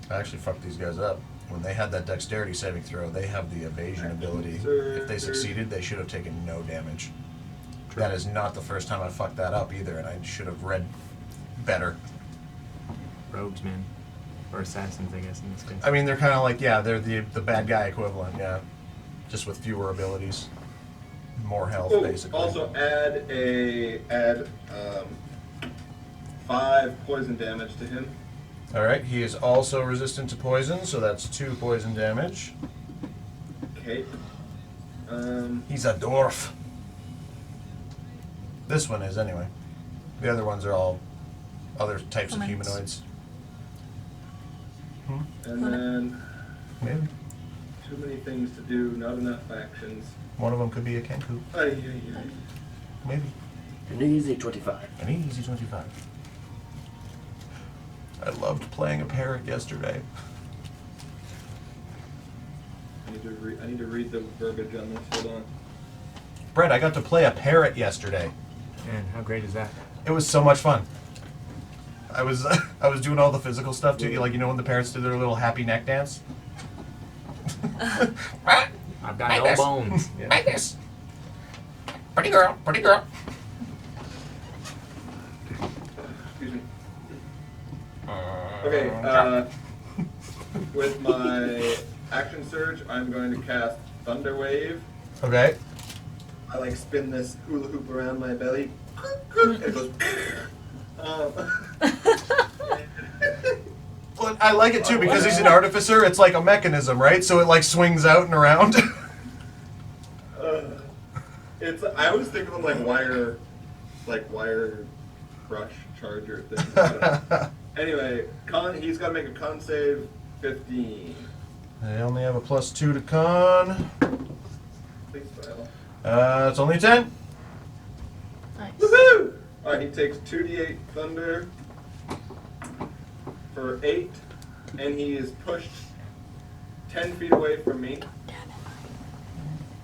Speaker 1: I actually fucked these guys up. when they had that dexterity saving throw, they have the evasion ability. If they succeeded, they should have taken no damage. That is not the first time I fucked that up either, and I should have read better.
Speaker 6: Rogues, man. Or assassins, I guess, in this case.
Speaker 1: I mean, they're kind of like, yeah, they're the bad guy equivalent, yeah. Just with fewer abilities. More health, basically.
Speaker 5: Also add 5 poison damage to him.
Speaker 1: Alright, he is also resistant to poison, so that's 2 poison damage.
Speaker 5: Okay.
Speaker 1: He's a dwarf. This one is, anyway. The other ones are all other types of
Speaker 2: Humans.
Speaker 1: humanoids.
Speaker 5: And then
Speaker 1: Maybe.
Speaker 5: too many things to do, not enough actions.
Speaker 1: One of them could be a Kenku.
Speaker 5: Ay, ay, ay.
Speaker 1: Maybe.
Speaker 3: An easy 25.
Speaker 1: An easy 25. I loved playing a parrot yesterday.
Speaker 5: I need to read the verbiage on this. Hold on.
Speaker 1: Brett, I got to play a parrot yesterday.
Speaker 6: Man, how great is that?
Speaker 1: It was so much fun. I was doing all the physical stuff too, like when the parrots do their little happy neck dance.
Speaker 6: I've got no bones. Yeah.
Speaker 1: Like this. Pretty girl, pretty girl.
Speaker 5: Excuse me. Okay, with my action surge, I'm going to cast Thunder Wave.
Speaker 1: Okay.
Speaker 5: I like spin this hula hoop around my belly. And it goes.
Speaker 1: Well, I like it too because he's an artificer. It's like a mechanism, right? So it like swings out and around.
Speaker 5: It's. I always think of them like wire brush charger thing. I don't know. Anyway, he's got to make a con save 15.
Speaker 1: They only have a +2 to con.
Speaker 5: Please fail.
Speaker 1: It's only 10.
Speaker 2: Nice.
Speaker 5: Woohoo! Alright, he takes 2d8 thunder for 8, and he is pushed 10 feet away from me.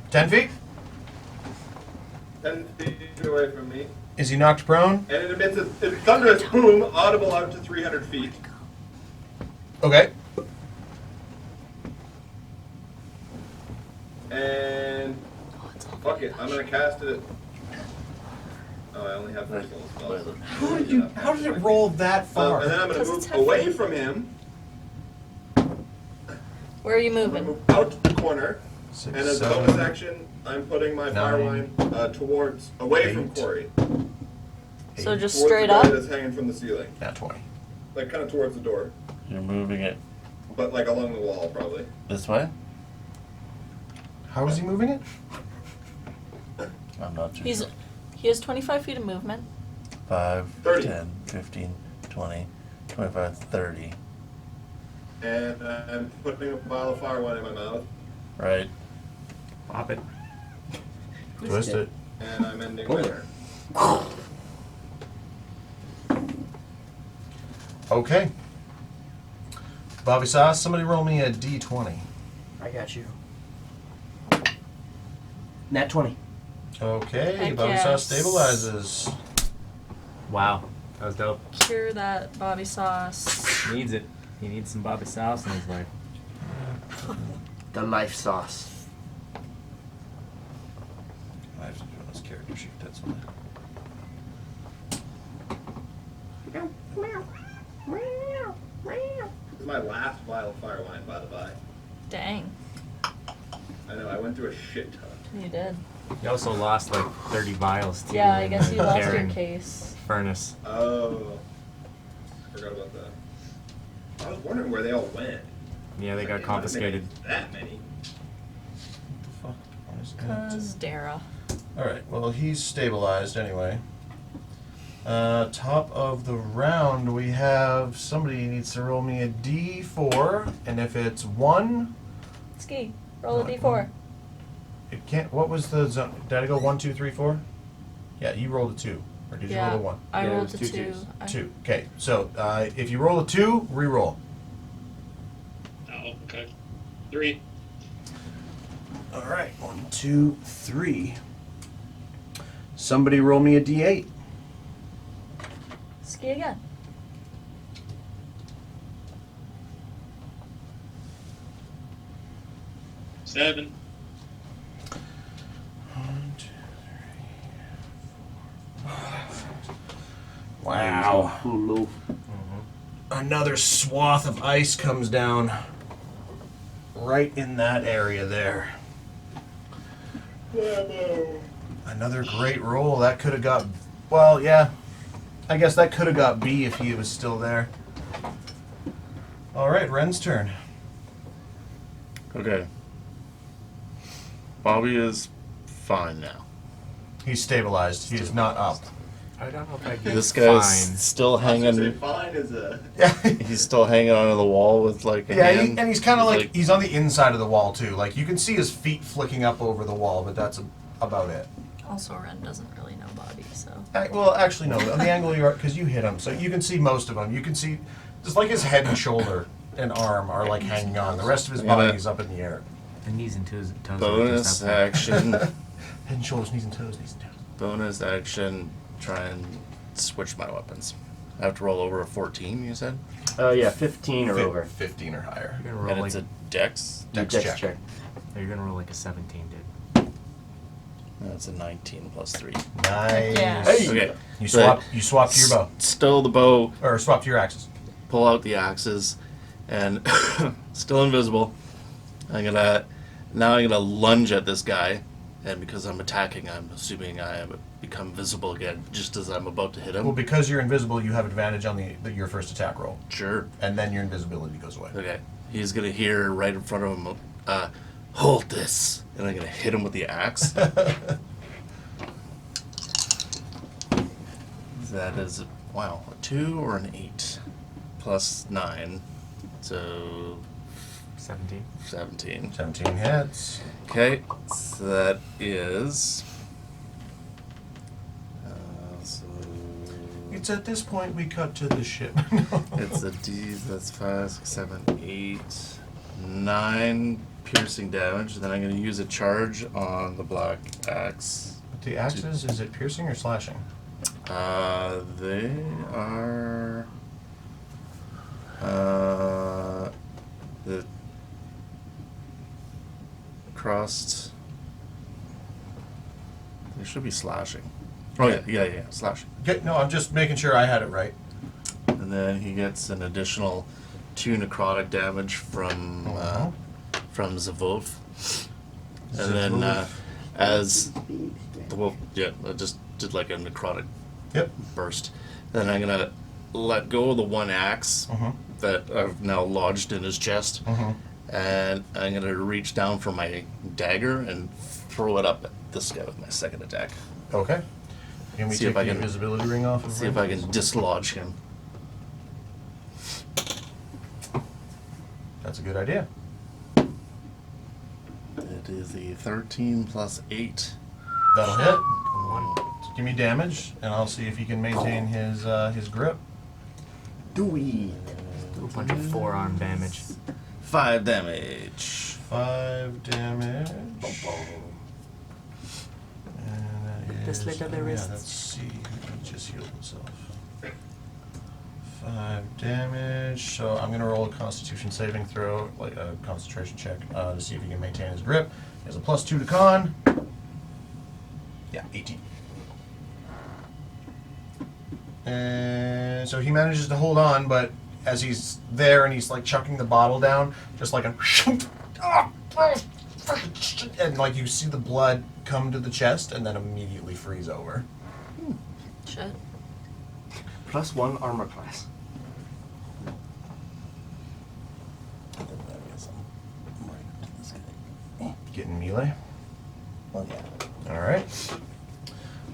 Speaker 1: 10 feet.
Speaker 5: 10 feet away from me.
Speaker 1: Is he knocked prone?
Speaker 5: And it emits a thunderous boom, audible out to 300 feet.
Speaker 1: Okay.
Speaker 5: And fuck it, I'm gonna cast it. Oh, I only have first level spells.
Speaker 1: How did it roll that far?
Speaker 5: And then I'm gonna
Speaker 2: Because it's
Speaker 5: move away
Speaker 2: heavy.
Speaker 5: from him.
Speaker 2: Where are you
Speaker 5: I'm gonna
Speaker 2: moving?
Speaker 5: move out the corner.
Speaker 1: 6,
Speaker 5: And as a
Speaker 1: 7,
Speaker 5: bonus action, I'm putting my fire
Speaker 1: 9,
Speaker 5: line away from
Speaker 1: 8.
Speaker 5: Corey.
Speaker 2: So just
Speaker 5: Towards
Speaker 2: straight
Speaker 5: the guy
Speaker 2: up?
Speaker 5: that's hanging from the ceiling.
Speaker 1: Not 20.
Speaker 5: Like kind of towards the door.
Speaker 7: You're moving it
Speaker 5: But like along the wall, probably.
Speaker 7: this way?
Speaker 1: How is he moving it?
Speaker 7: I'm not too
Speaker 2: He
Speaker 7: sure.
Speaker 2: has 25 feet of movement.
Speaker 7: 5,
Speaker 5: 30.
Speaker 7: 10, 15, 20, 25, 30.
Speaker 5: And I'm putting a bottle of fire wine in my mouth.
Speaker 7: Right?
Speaker 6: Pop it.
Speaker 1: Twist it.
Speaker 5: And I'm ending
Speaker 3: Pull
Speaker 5: my
Speaker 3: it.
Speaker 5: turn.
Speaker 1: Okay. Bobby Sauce, somebody roll me a d20.
Speaker 3: I got you. Nat 20.
Speaker 1: Okay,
Speaker 2: Heck
Speaker 1: Bobby
Speaker 2: yes.
Speaker 1: Sauce stabilizes.
Speaker 6: Wow. That was dope.
Speaker 2: Cure that Bobby sauce.
Speaker 6: Needs it. He needs some Bobby sauce in his life.
Speaker 3: The life sauce.
Speaker 1: I have to do on this character sheet, that's why.
Speaker 5: This is my last vial of fire wine, by the by.
Speaker 2: Dang.
Speaker 5: I know, I went through a shit ton.
Speaker 2: You did.
Speaker 6: You also lost like 30 vials too.
Speaker 2: Yeah, I
Speaker 6: in
Speaker 2: guess
Speaker 6: the
Speaker 2: you lost your
Speaker 6: Karen
Speaker 2: case.
Speaker 6: Furnace.
Speaker 5: Oh. Forgot about that. I was wondering where they all went.
Speaker 6: Yeah, they
Speaker 5: Like,
Speaker 6: got
Speaker 5: it might have
Speaker 6: confiscated.
Speaker 5: been that many.
Speaker 1: What the fuck?
Speaker 2: Cause Dara.
Speaker 1: Alright, well, he's stabilized anyway. Top of the round, we have somebody needs to roll me a d4, and if it's 1,
Speaker 2: Ski. Roll a
Speaker 1: No,
Speaker 2: d4.
Speaker 1: it can't. What was the zone? Did I go 1, 2, 3, 4? Yeah, you rolled a 2. Or did you roll a 1?
Speaker 2: I
Speaker 6: Yeah, it
Speaker 2: rolled
Speaker 6: was
Speaker 2: a
Speaker 6: 2
Speaker 2: 2.
Speaker 6: twos.
Speaker 1: 2. Okay, so if you roll a 2, re-roll.
Speaker 8: Oh, okay. 3.
Speaker 1: Alright, 1, 2, 3. Somebody roll me a d8.
Speaker 2: Ski again.
Speaker 8: 7.
Speaker 1: 1, 2, 3, 4. Wow.
Speaker 3: Full loaf.
Speaker 1: Another swath of ice comes down right in that area there. Another great roll. That could have got... Well, yeah. I guess that could have got B if he was still there. Alright, Ren's turn.
Speaker 7: Okay. Bobby is fine now.
Speaker 1: He's stabilized. He is not up.
Speaker 6: I don't know if I'd be
Speaker 7: This guy's
Speaker 6: fine.
Speaker 7: still hanging.
Speaker 5: fine as a.
Speaker 1: Yeah.
Speaker 7: He's still hanging onto the wall with like a
Speaker 1: Yeah,
Speaker 7: hand.
Speaker 1: and he's kind of like, he's on the inside of the wall too. Like, you can see his feet flicking up over the wall, but that's about it.
Speaker 2: Also, Ren doesn't really know Bobby, so.
Speaker 1: Well, actually, no. On the angle you are, because you hit him, so you can see most of him. You can see, just like his head and shoulder and arm are like hanging on. The rest of his body is up in the air.
Speaker 6: The knees and toes. Are
Speaker 7: Bonus
Speaker 6: just up there.
Speaker 7: action.
Speaker 1: Head and shoulders, knees and toes, knees and toes.
Speaker 7: Bonus action. Try and switch my weapons. I have to roll over a 14. You said,
Speaker 3: Yeah, 15 or over.
Speaker 1: 15 or higher.
Speaker 6: You're gonna roll
Speaker 7: and
Speaker 6: like
Speaker 7: it's a dex.
Speaker 1: Dex
Speaker 3: Dex
Speaker 1: check.
Speaker 3: check.
Speaker 6: you're gonna roll like a 17, dude.
Speaker 7: That's a 19 plus 3.
Speaker 1: Nice.
Speaker 2: Yeah.
Speaker 3: Hey!
Speaker 7: Okay.
Speaker 1: You swapped your bow.
Speaker 7: Stow the bow.
Speaker 1: Or swapped your axes.
Speaker 7: Pull out the axes, and still invisible. I'm gonna lunge at this guy, and because I'm attacking, I'm assuming I have become visible again just as I'm about to hit him.
Speaker 1: Well, because you're invisible, you have advantage on your first attack roll.
Speaker 7: Sure.
Speaker 1: And then your invisibility goes away.
Speaker 7: Okay. He's gonna hear right in front of him, hold this, and I'm gonna hit him with the axe. That is, wow, a 2 or an 8 plus 9, so
Speaker 6: 17.
Speaker 7: 17.
Speaker 1: 17 hits.
Speaker 7: Okay, so that is. So
Speaker 1: It's at this point we cut to the ship.
Speaker 7: it's a D. That's 5, 6, 7, 8, 9 piercing damage. Then I'm going to use a charge on the black axe.
Speaker 1: The axes, is it piercing or slashing?
Speaker 7: They are. The crossed. They should be slashing. Oh yeah, slashing.
Speaker 1: Okay, no, I'm just making sure I had it right.
Speaker 7: And then he gets an additional 2 necrotic damage from Zavov. And then as the wolf, I just did like a necrotic
Speaker 1: Yep.
Speaker 7: burst. Then I'm gonna let go of the one axe that I've now lodged in his chest, and I'm gonna reach down for my dagger and throw it up at this guy with my second attack.
Speaker 1: Okay. Can we
Speaker 7: See
Speaker 1: take
Speaker 7: if I
Speaker 1: the
Speaker 7: can-
Speaker 1: invisibility ring off of
Speaker 7: See if I can dislodge him.
Speaker 1: That's a good idea.
Speaker 7: It is the 13 plus 8.
Speaker 1: That'll hit.
Speaker 6: One.
Speaker 1: Give me damage, and I'll see if he can maintain his grip.
Speaker 3: Dewey.
Speaker 6: Do a bunch of forearm damage.
Speaker 7: 5 damage.
Speaker 1: 5 damage. And that
Speaker 6: This
Speaker 1: is,
Speaker 6: little
Speaker 1: yeah,
Speaker 6: wrists.
Speaker 1: let's see who just healed himself. 5 damage. So I'm gonna roll a Constitution saving throw, like a concentration check, to see if he can maintain his grip. He has a +2 to con. Yeah, 18. And so he manages to hold on, but as he's there and he's like chucking the bottle down, just like a and like you see the blood come to the chest and then immediately freeze over.
Speaker 2: Shit.
Speaker 3: +1 armor class.
Speaker 1: Getting melee.
Speaker 3: Well, yeah.
Speaker 1: Alright.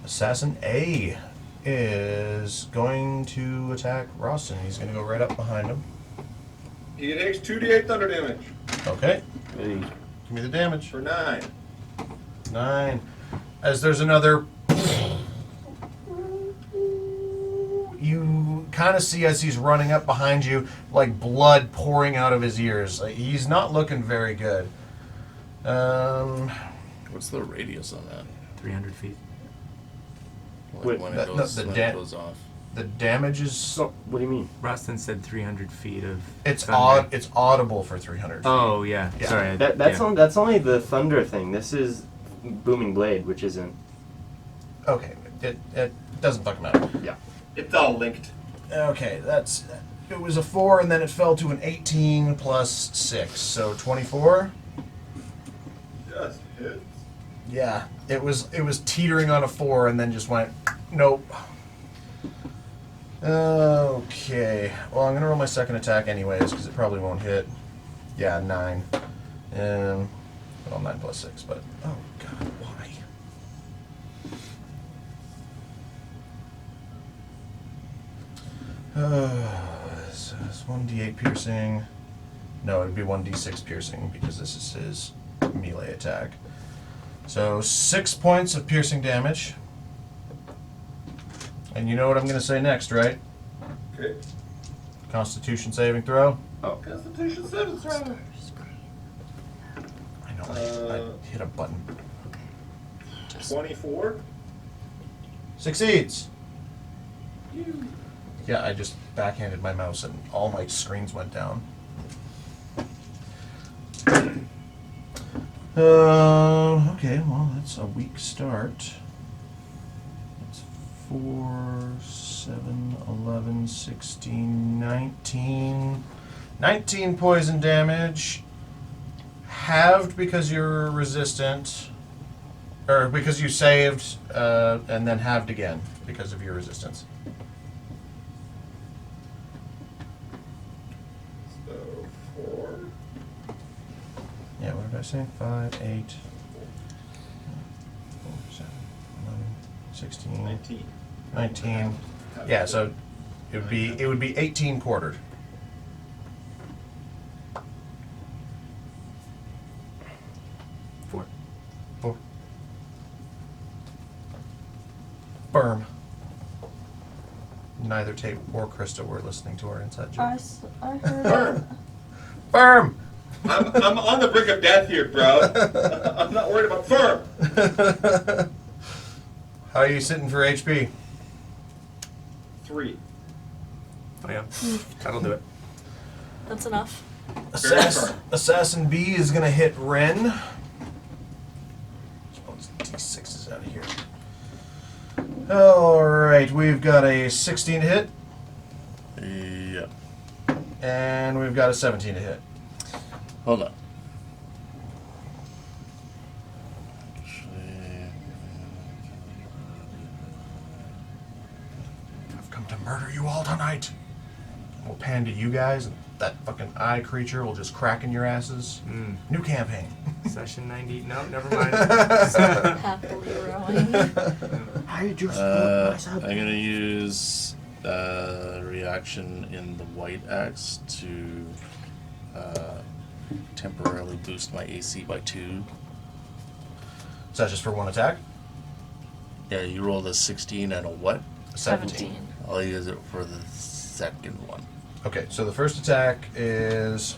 Speaker 1: Assassin A is going to attack Raajsten. He's going to go right up behind him.
Speaker 5: He takes 2d8 thunder damage
Speaker 1: Okay.
Speaker 3: Hey.
Speaker 1: Give me the damage.
Speaker 5: for 9.
Speaker 1: 9. As there's another. You kind of see as he's running up behind you, like blood pouring out of his ears. Like, he's not looking very good.
Speaker 7: What's the radius on that?
Speaker 6: 300 feet.
Speaker 7: Like
Speaker 3: Wait,
Speaker 7: when
Speaker 1: that-
Speaker 7: it
Speaker 1: no,
Speaker 7: goes,
Speaker 1: the
Speaker 7: when
Speaker 1: da-
Speaker 7: it goes off.
Speaker 1: The damage is
Speaker 3: So, what do you mean?
Speaker 6: Raajsten said 300 feet of.
Speaker 1: it's
Speaker 6: thunder.
Speaker 1: it's audible for 300 feet.
Speaker 6: Oh yeah.
Speaker 1: Yeah.
Speaker 6: Sorry.
Speaker 3: That's only the thunder thing. This is booming blade, which isn't.
Speaker 1: Okay, it doesn't fucking matter.
Speaker 3: Yeah.
Speaker 5: It's all linked.
Speaker 1: Okay, it was a 4 and then it fell to an 18 plus 6, so 24.
Speaker 5: Just hits.
Speaker 1: Yeah, it was teetering on a 4 and then just went nope. Okay, well I'm gonna roll my second attack anyways because it probably won't hit. Yeah, 9. Well, 9 plus 6, but oh god, why? So it's 1d8 piercing. No, it'd be 1d6 piercing because this is his melee attack. So 6 points of piercing damage. And you know what I'm going to say next, right?
Speaker 5: Okay.
Speaker 1: Constitution saving throw.
Speaker 5: Constitution 7 throw.
Speaker 1: I know, I hit a button.
Speaker 5: 24.
Speaker 1: Succeeds. Yeah, I just backhanded my mouse and all my screens went down. Okay, well, that's a weak start. It's 4, 7, 11, 16, 19. 19 poison damage. Halved because you're resistant. Or because you saved, and then halved again because of your resistance.
Speaker 5: So 4.
Speaker 1: Yeah, what did I say? 5, 8, 4, 7, 11, 16,
Speaker 5: 19.
Speaker 1: 19. Yeah, so it would be 18 quartered.
Speaker 6: Four.
Speaker 1: Firm. Neither Tate or Krista were listening to our inside joke.
Speaker 2: I heard it.
Speaker 1: Firm!
Speaker 5: I'm on the brink of death here, bro. I'm not worried about firm.
Speaker 1: How are you sitting for HP?
Speaker 5: 3.
Speaker 6: Oh yeah. That'll do it.
Speaker 2: That's enough.
Speaker 1: Assassin B is going to hit Ren. Oh, D6 is out of here. Alright, we've got a 16 to hit,
Speaker 7: Yeah.
Speaker 1: and we've got a 17 to hit.
Speaker 7: Hold on. Actually,
Speaker 1: I've come to murder you all tonight. We'll pan to you guys, and that fucking eye creature will just crack in your asses. New campaign.
Speaker 6: Session 90. No, never mind.
Speaker 2: Happily rowing.
Speaker 3: How did you
Speaker 7: I'm gonna use reaction in the white axe to temporarily boost my AC by 2.
Speaker 1: Is that just for one attack?
Speaker 7: Yeah, you rolled a 16 and a what?
Speaker 2: 17.
Speaker 7: I'll use it for the second one.
Speaker 1: Okay, so the first attack is...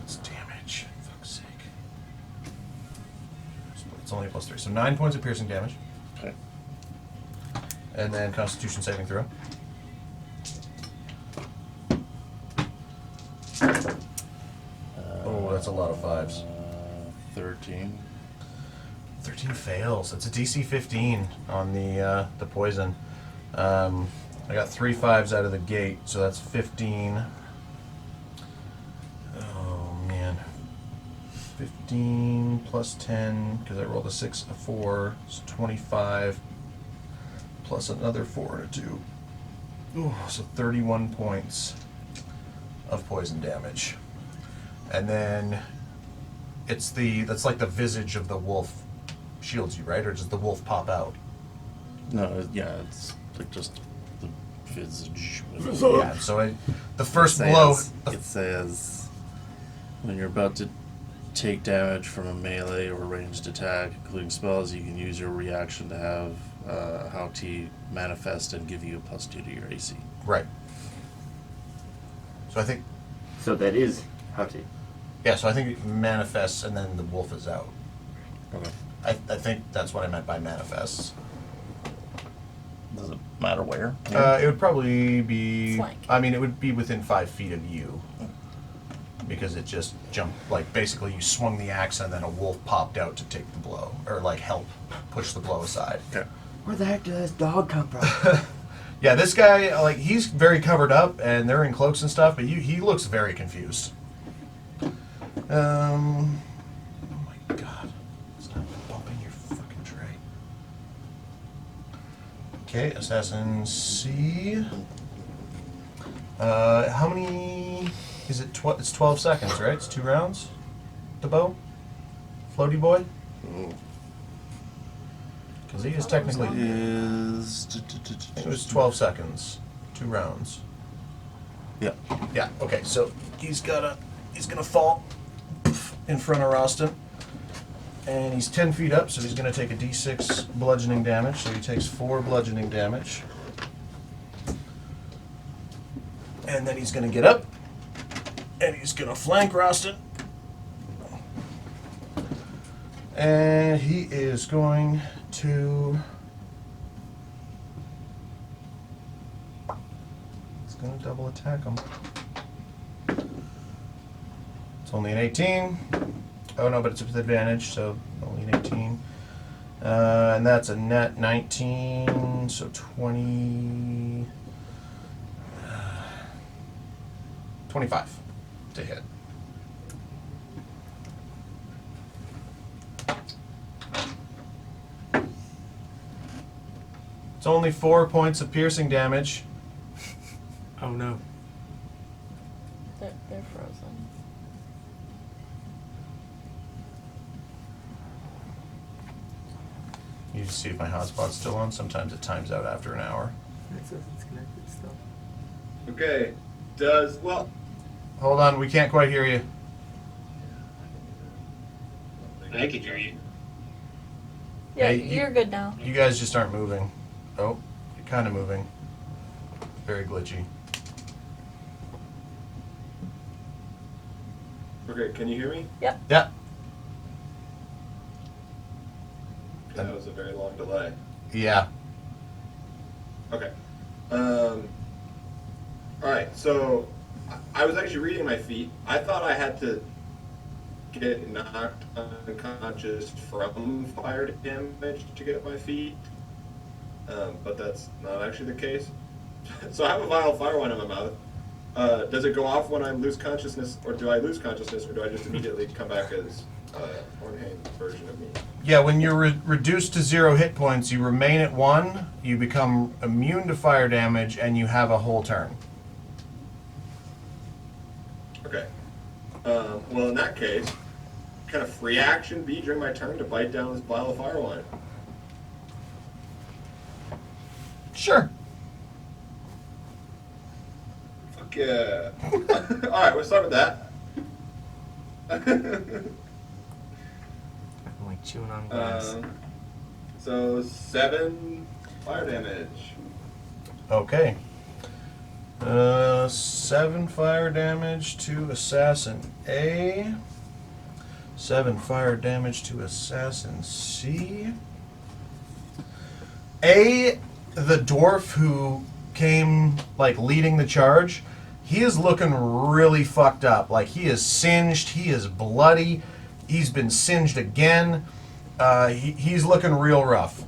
Speaker 1: What's damage? Fuck's sake. It's only a +3, so 9 points of piercing damage.
Speaker 7: Okay.
Speaker 1: And then Constitution saving throw. Oh, that's a lot of 5s.
Speaker 7: 13.
Speaker 1: 13 fails. It's a DC 15 on the poison. I got 3 5s out of the gate, so that's 15. Oh man, 15 plus 10 because I rolled a 6, a 4, it's 25. Plus another 4 and a 2. Ooh, so 31 points of poison damage. And then that's like the visage of the wolf shields you, right? Or does the wolf pop out?
Speaker 7: No, yeah, it's like just the visage.
Speaker 1: Yeah, so the first
Speaker 7: It
Speaker 1: blow...
Speaker 7: says- It says when you're about to take damage from a melee or ranged attack, including spells, you can use your reaction to have how T manifest and give you a +2 to your AC.
Speaker 1: Right. So I think...
Speaker 3: So that is how to.
Speaker 1: Yeah, so I think it manifests and then the wolf is out.
Speaker 7: Okay.
Speaker 1: I think that's what I meant by manifests.
Speaker 7: Does it matter where?
Speaker 1: It would probably be.
Speaker 2: Flank.
Speaker 1: I mean, it would be within 5 feet of you. Because it just jumped, like, basically you swung the axe and then a wolf popped out to take the blow. Or, like, help push the blow aside.
Speaker 7: Okay.
Speaker 3: Where the heck did this dog come from?
Speaker 1: Yeah, this guy, like, he's very covered up and they're in cloaks and stuff, but he looks very confused. Oh my god. Stop bumping your fucking tray. Okay, Assassin C. How many... Is it it's 12 seconds, right? It's 2 rounds? The bow? Floaty boy? Because he is technically...
Speaker 7: Is
Speaker 1: I think it was 12 seconds. 2 rounds.
Speaker 7: yeah.
Speaker 1: Yeah, okay, so he's gonna fall in front of Raajsten. And he's 10 feet up, so he's gonna take a d6 bludgeoning damage, so he takes 4 bludgeoning damage. And then he's gonna get up. And he's gonna flank Raajsten. And he is going to... He's gonna double attack him. It's only an 18. Oh no, but it's with advantage, so only an 18. And that's a net 19, so 20... 25 to hit. It's only 4 points of piercing damage.
Speaker 6: Oh no.
Speaker 2: They're frozen.
Speaker 1: You just see if my hotspot's still on. Sometimes it times out after an hour.
Speaker 6: It says it's connected still.
Speaker 5: Okay. Well,
Speaker 1: Hold on, we can't quite hear you.
Speaker 8: I can hear you.
Speaker 2: Yeah,
Speaker 1: Hey,
Speaker 2: you're good now.
Speaker 1: You guys just aren't moving. Oh, you're kind of moving. Very glitchy.
Speaker 5: okay, can you hear me?
Speaker 2: Yep.
Speaker 1: Yeah.
Speaker 5: That was a very long delay.
Speaker 1: Yeah.
Speaker 5: Okay. Alright, so I was actually reading my feat. I thought I had to get knocked unconscious from fire damage to get my feat. But that's not actually the case. So I have a vial of fire wine in my mouth. Does it go off when I lose consciousness, or do I lose consciousness, or do I just immediately come back as Ornhane's version of me?
Speaker 1: Yeah, when you're reduced to 0 hit points, you remain at 1, you become immune to fire damage, and you have a whole turn.
Speaker 5: Okay. Well, in that case, can a free action be during my turn to bite down this vial of fire wine?
Speaker 1: Sure.
Speaker 5: Fuck yeah. Alright, we'll start with that.
Speaker 6: I'm like chewing on glass.
Speaker 5: So 7 fire damage.
Speaker 1: Okay. 7 fire damage to Assassin A. 7 fire damage to Assassin C. A, the dwarf who came, like, leading the charge, he is looking really fucked up. Like, he is singed, he is bloody, he's been singed again. He's looking real rough.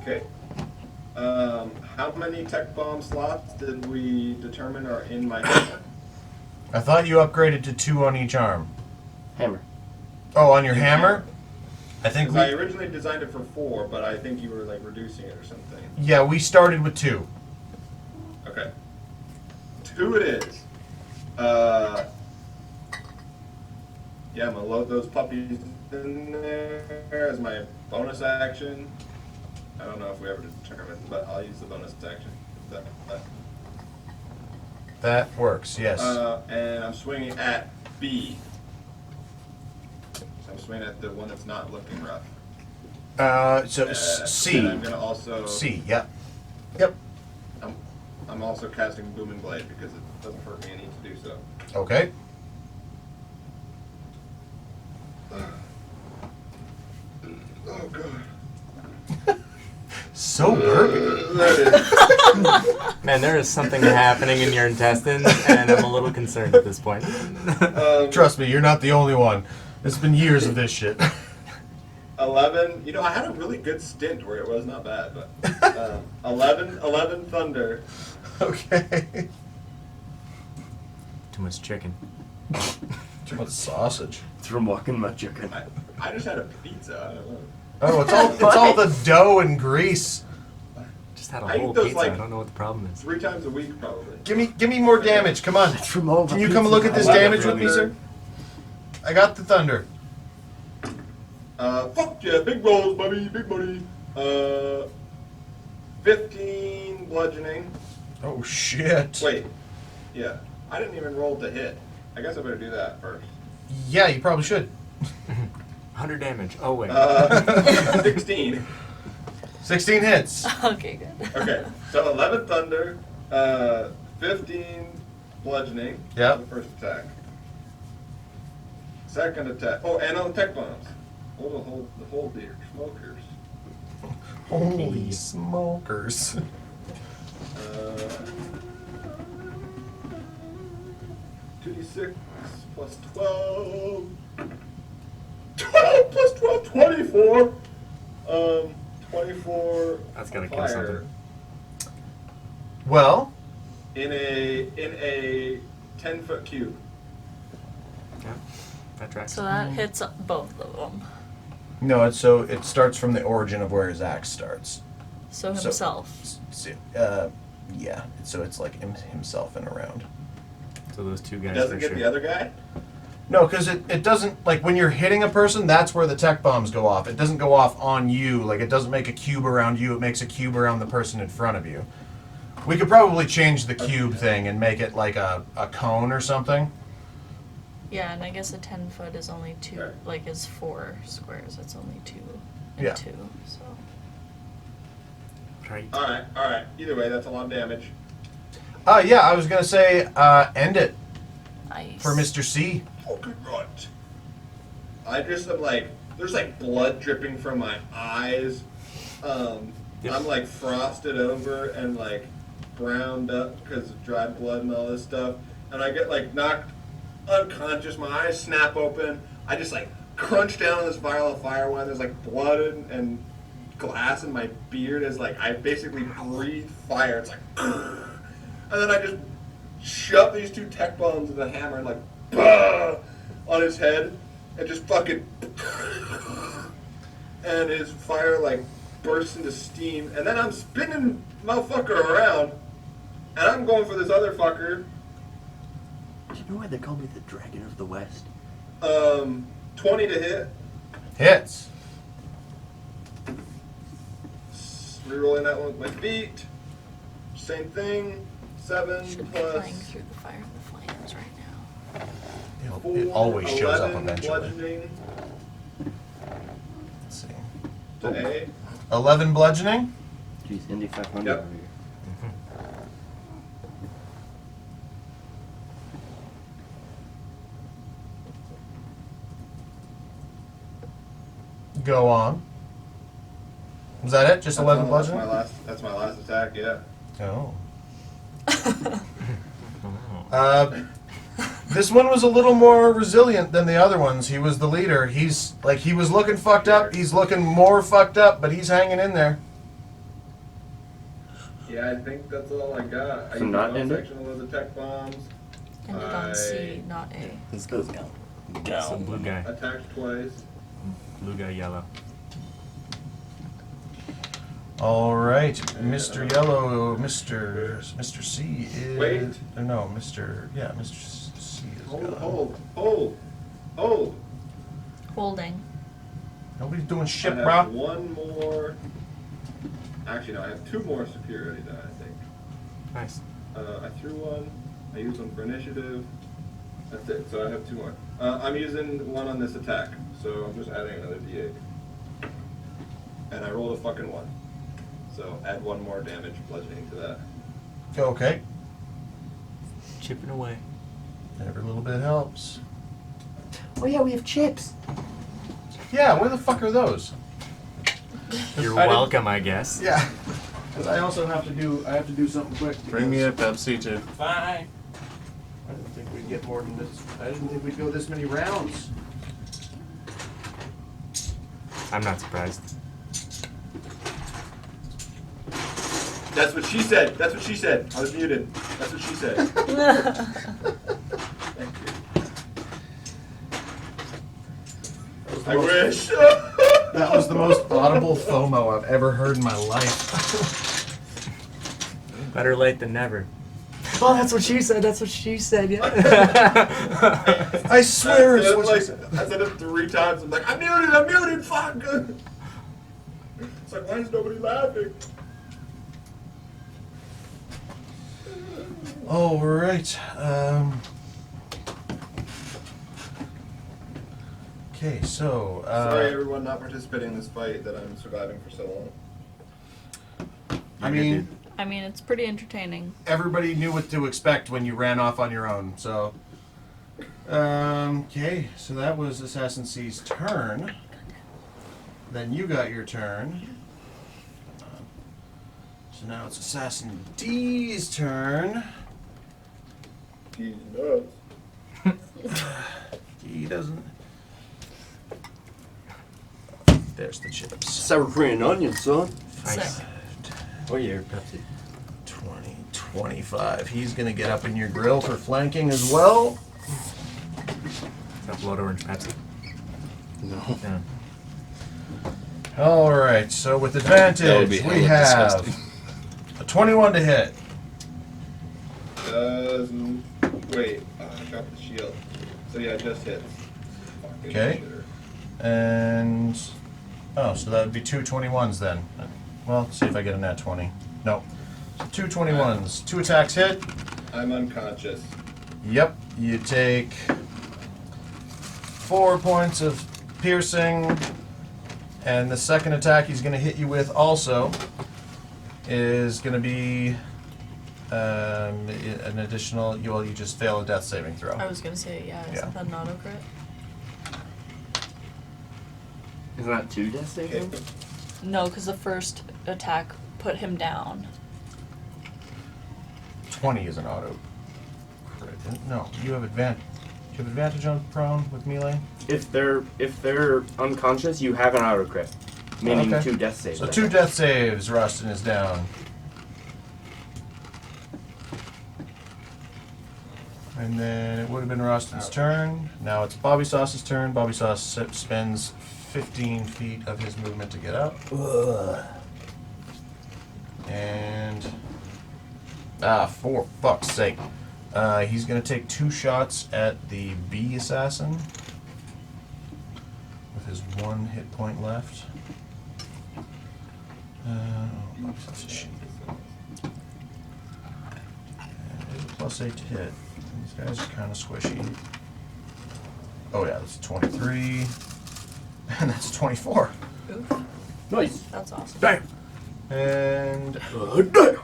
Speaker 5: Okay. How many tech bomb slots did we determine are in my hammer?
Speaker 1: I thought you upgraded to 2 on each arm.
Speaker 3: Hammer.
Speaker 1: Oh, on your hammer? I think
Speaker 5: Because I originally designed it for 4, but I think you were like reducing it or something.
Speaker 1: Yeah, we started with 2.
Speaker 5: Okay. 2 it is. Yeah, I'm gonna load those puppies in there as my bonus action. I don't know if we ever determined, but I'll use the bonus action.
Speaker 1: That works, yes.
Speaker 5: And I'm swinging at B. So I'm swinging at the one that's not looking rough.
Speaker 1: C.
Speaker 5: And I'm gonna also.
Speaker 1: C, yep. Yep.
Speaker 5: I'm also casting Booming Blade because it doesn't hurt me any to do so.
Speaker 1: Okay. so burpy.
Speaker 6: Man, there is something happening in your intestines, and I'm a little concerned at this point.
Speaker 1: Trust me, you're not the only one. It's been years of this shit.
Speaker 5: 11. You know, I had a really good stint where it was not bad, but 11 thunder.
Speaker 1: Okay.
Speaker 6: Too much chicken.
Speaker 1: Too much sausage.
Speaker 3: It's from walking my chicken.
Speaker 5: I just had a pizza. I don't know.
Speaker 1: Oh, it's all the dough and grease.
Speaker 6: Just had a
Speaker 5: I eat
Speaker 6: whole
Speaker 5: those,
Speaker 6: pizza.
Speaker 5: like,
Speaker 6: I don't know what the problem is.
Speaker 5: 3 times a week, probably.
Speaker 1: Give me more damage. Come on.
Speaker 3: It's from all the
Speaker 1: Can you come
Speaker 3: pizza
Speaker 1: look at this
Speaker 3: I love
Speaker 1: damage
Speaker 3: it.
Speaker 1: with me, sir? I got the thunder.
Speaker 5: Fuck yeah, big rolls, baby, big money. 15 bludgeoning.
Speaker 1: Oh shit.
Speaker 5: Wait, yeah, I didn't even roll to hit. I guess I better do that first.
Speaker 1: Yeah, you probably should.
Speaker 6: 100 damage. Oh, wait.
Speaker 5: 16.
Speaker 1: 16 hits.
Speaker 2: Okay, good.
Speaker 5: Okay, so 11 thunder, 15 bludgeoning.
Speaker 1: Yep.
Speaker 5: The first attack. Second attack. Oh, and on tech bombs. The whole deer smokers.
Speaker 1: Holy smokers.
Speaker 5: 2d6 plus 12. 12 plus 12, 24. 24.
Speaker 6: That's gotta kill
Speaker 5: fire
Speaker 6: something.
Speaker 1: Well,
Speaker 5: in a 10-foot cube.
Speaker 6: Yeah, that tracks.
Speaker 2: So that hits both of them.
Speaker 1: no, it starts from the origin of where his axe starts.
Speaker 2: So
Speaker 1: So-
Speaker 2: himself.
Speaker 1: Yeah, so it's like himself and around.
Speaker 6: So those two guys
Speaker 5: Doesn't
Speaker 6: for
Speaker 5: get
Speaker 6: sure.
Speaker 5: the other guy?
Speaker 1: No, because it doesn't, like, when you're hitting a person, that's where the tech bombs go off. It doesn't go off on you. Like, it doesn't make a cube around you. It makes a cube around the person in front of you. We could probably change the cube thing and make it like a cone or something.
Speaker 2: Yeah, and I guess a 10-foot is only 2,
Speaker 5: Okay.
Speaker 2: like is 4 squares. It's only 2 and
Speaker 1: Yeah.
Speaker 2: 2. So
Speaker 6: Right.
Speaker 5: Alright. Either way, that's a lot of damage.
Speaker 1: Yeah, I was going to say, end it
Speaker 2: nice.
Speaker 1: for Mr. C.
Speaker 5: Okay, right. I just am like, there's like blood dripping from my eyes.
Speaker 6: Yep.
Speaker 5: I'm like frosted over and like browned up because of dried blood and all this stuff. And I get like knocked unconscious. My eyes snap open. I just like crunch down on this vial of fire wine. There's like blood and glass in my beard as like I basically breathe fire. It's like, and then I just shove these 2 tech bombs with a hammer and like, bah! On his head, and just fucking, and his fire like bursts into steam, and then I'm spinning motherfucker around, and I'm going for this other fucker.
Speaker 3: Do you know why they call me the Dragon of the West?
Speaker 5: 20 to hit.
Speaker 1: Hits.
Speaker 5: Rerolling that one with my feet. Same thing. 7
Speaker 2: should be
Speaker 5: plus
Speaker 2: flying through the fire of the flames right now.
Speaker 1: It always shows up
Speaker 5: 11
Speaker 1: eventually.
Speaker 5: bludgeoning
Speaker 1: Let's see.
Speaker 5: to A.
Speaker 1: 11 bludgeoning.
Speaker 3: Jeez, Indy 500
Speaker 5: Yep.
Speaker 3: over here.
Speaker 1: Go on. Was that it? Just 11
Speaker 5: That's
Speaker 1: bludgeoning?
Speaker 5: That's my last attack. Yeah.
Speaker 1: Oh.
Speaker 6: Oh.
Speaker 1: This one was a little more resilient than the other ones. He was the leader. He was looking fucked up. He's looking more fucked up, but he's hanging in there.
Speaker 5: Yeah, I think that's all I got. I
Speaker 3: So
Speaker 5: used
Speaker 3: not
Speaker 5: one
Speaker 3: ended?
Speaker 5: section of the tech bombs.
Speaker 2: Ended on C, not A.
Speaker 4: This goes down.
Speaker 6: So blue guy.
Speaker 5: Attacked twice.
Speaker 6: Blue guy, yellow.
Speaker 1: All right, Mr. Yellow, Mr. C is.
Speaker 5: Wait.
Speaker 1: No, Mr. C is gone.
Speaker 5: Hold.
Speaker 2: Holding.
Speaker 1: Nobody's doing shit,
Speaker 5: I have
Speaker 1: bro.
Speaker 5: one more. Actually, no, I have 2 more superiority die, I think.
Speaker 6: Nice.
Speaker 5: I threw one. I used one for initiative. That's it. So I have 2 more. I'm using one on this attack, so I'm just adding another d8. And I rolled a fucking 1. So add 1 more damage bludgeoning to that.
Speaker 1: Okay.
Speaker 6: Chipping away.
Speaker 1: Every little bit helps.
Speaker 3: Oh yeah, we have chips.
Speaker 1: Yeah, where the fuck are those?
Speaker 6: You're
Speaker 1: I didn't-
Speaker 6: welcome, I guess.
Speaker 1: Yeah. Because I also have to do something quick.
Speaker 7: Bring me a Pepsi too.
Speaker 1: Fine. I didn't think we'd get more than this. I didn't think we'd go this many rounds.
Speaker 6: I'm not surprised.
Speaker 5: That's what she said. That's what she said. I was muted. That's what she said. Thank you. I wish.
Speaker 1: That was the most audible FOMO I've ever heard in my life.
Speaker 6: Better late than never. Oh, that's what she said. That's what she said. Yeah.
Speaker 1: I swear it's what
Speaker 5: like,
Speaker 1: she said.
Speaker 5: I said it 3 times. I'm like, I'm muted, fuck. It's like, why is nobody laughing?
Speaker 1: All right. Okay, so.
Speaker 5: Sorry, everyone not participating in this fight that I'm surviving for so long.
Speaker 1: I mean,
Speaker 2: it's pretty entertaining.
Speaker 1: everybody knew what to expect when you ran off on your own, so. Okay, so that was Assassin C's turn. Then you got your turn. So now it's Assassin D's turn.
Speaker 5: He's nuts.
Speaker 1: He doesn't. There's the chips.
Speaker 3: Sour cream and onion, son.
Speaker 6: Nice.
Speaker 3: Oh yeah, Pepsi.
Speaker 1: 20, 25. He's gonna get up in your grill for flanking as well.
Speaker 6: Is that blood orange Pepsi?
Speaker 3: No.
Speaker 6: Yeah.
Speaker 1: All right. So with
Speaker 7: That would
Speaker 1: advantage,
Speaker 7: be
Speaker 1: we
Speaker 7: hella
Speaker 1: have
Speaker 7: disgusting.
Speaker 1: a 21 to hit.
Speaker 5: Wait, I dropped the shield. So yeah, it just hits. Fucking
Speaker 1: Okay.
Speaker 5: shitter.
Speaker 1: And oh, so that would be 2 21s then. Well, let's see if I get a nat 20. No. So 2 21s. 2 attacks hit.
Speaker 5: I'm unconscious.
Speaker 1: Yep. You take 4 points of piercing. And the second attack he's going to hit you with also is going to be an additional. Well, you just fail a death saving throw.
Speaker 2: I was gonna say, yeah, isn't that an auto crit?
Speaker 3: Isn't that 2 death saving?
Speaker 2: No, because the first attack put him down.
Speaker 1: 20 is an auto crit. No, you have advantage. Do you have advantage on prone with melee?
Speaker 3: If they're unconscious, you have an auto crit, meaning
Speaker 1: Okay.
Speaker 3: 2 death saves.
Speaker 1: So 2 death saves. Raajsten is down. And then it would have been Raajsten's turn. Now it's Bobby Sauce's turn. Bobby Sauce spends 15 feet of his movement to get up. And for fuck's sake, he's gonna take 2 shots at the bee assassin with his 1 hit point left. Bobby Sauce is shit. And it is a +8 to hit. These guys are kind of squishy. Oh yeah, that's 23, and that's 24.
Speaker 2: Oof,
Speaker 3: Nice.
Speaker 2: that's awesome.
Speaker 3: Damn.
Speaker 1: And
Speaker 3: Damn.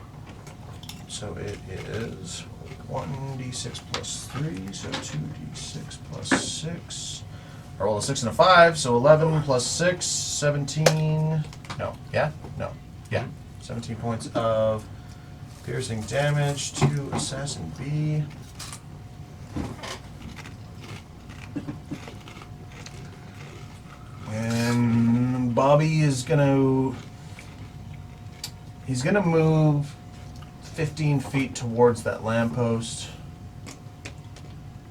Speaker 1: so it is 1d6 plus 3, so 2d6 plus 6. I roll a 6 and a 5, so 11 plus 6, 17. No, yeah? No. Yeah. 17 points of piercing damage to Assassin B. And Bobby is he's gonna move 15 feet towards that lamppost.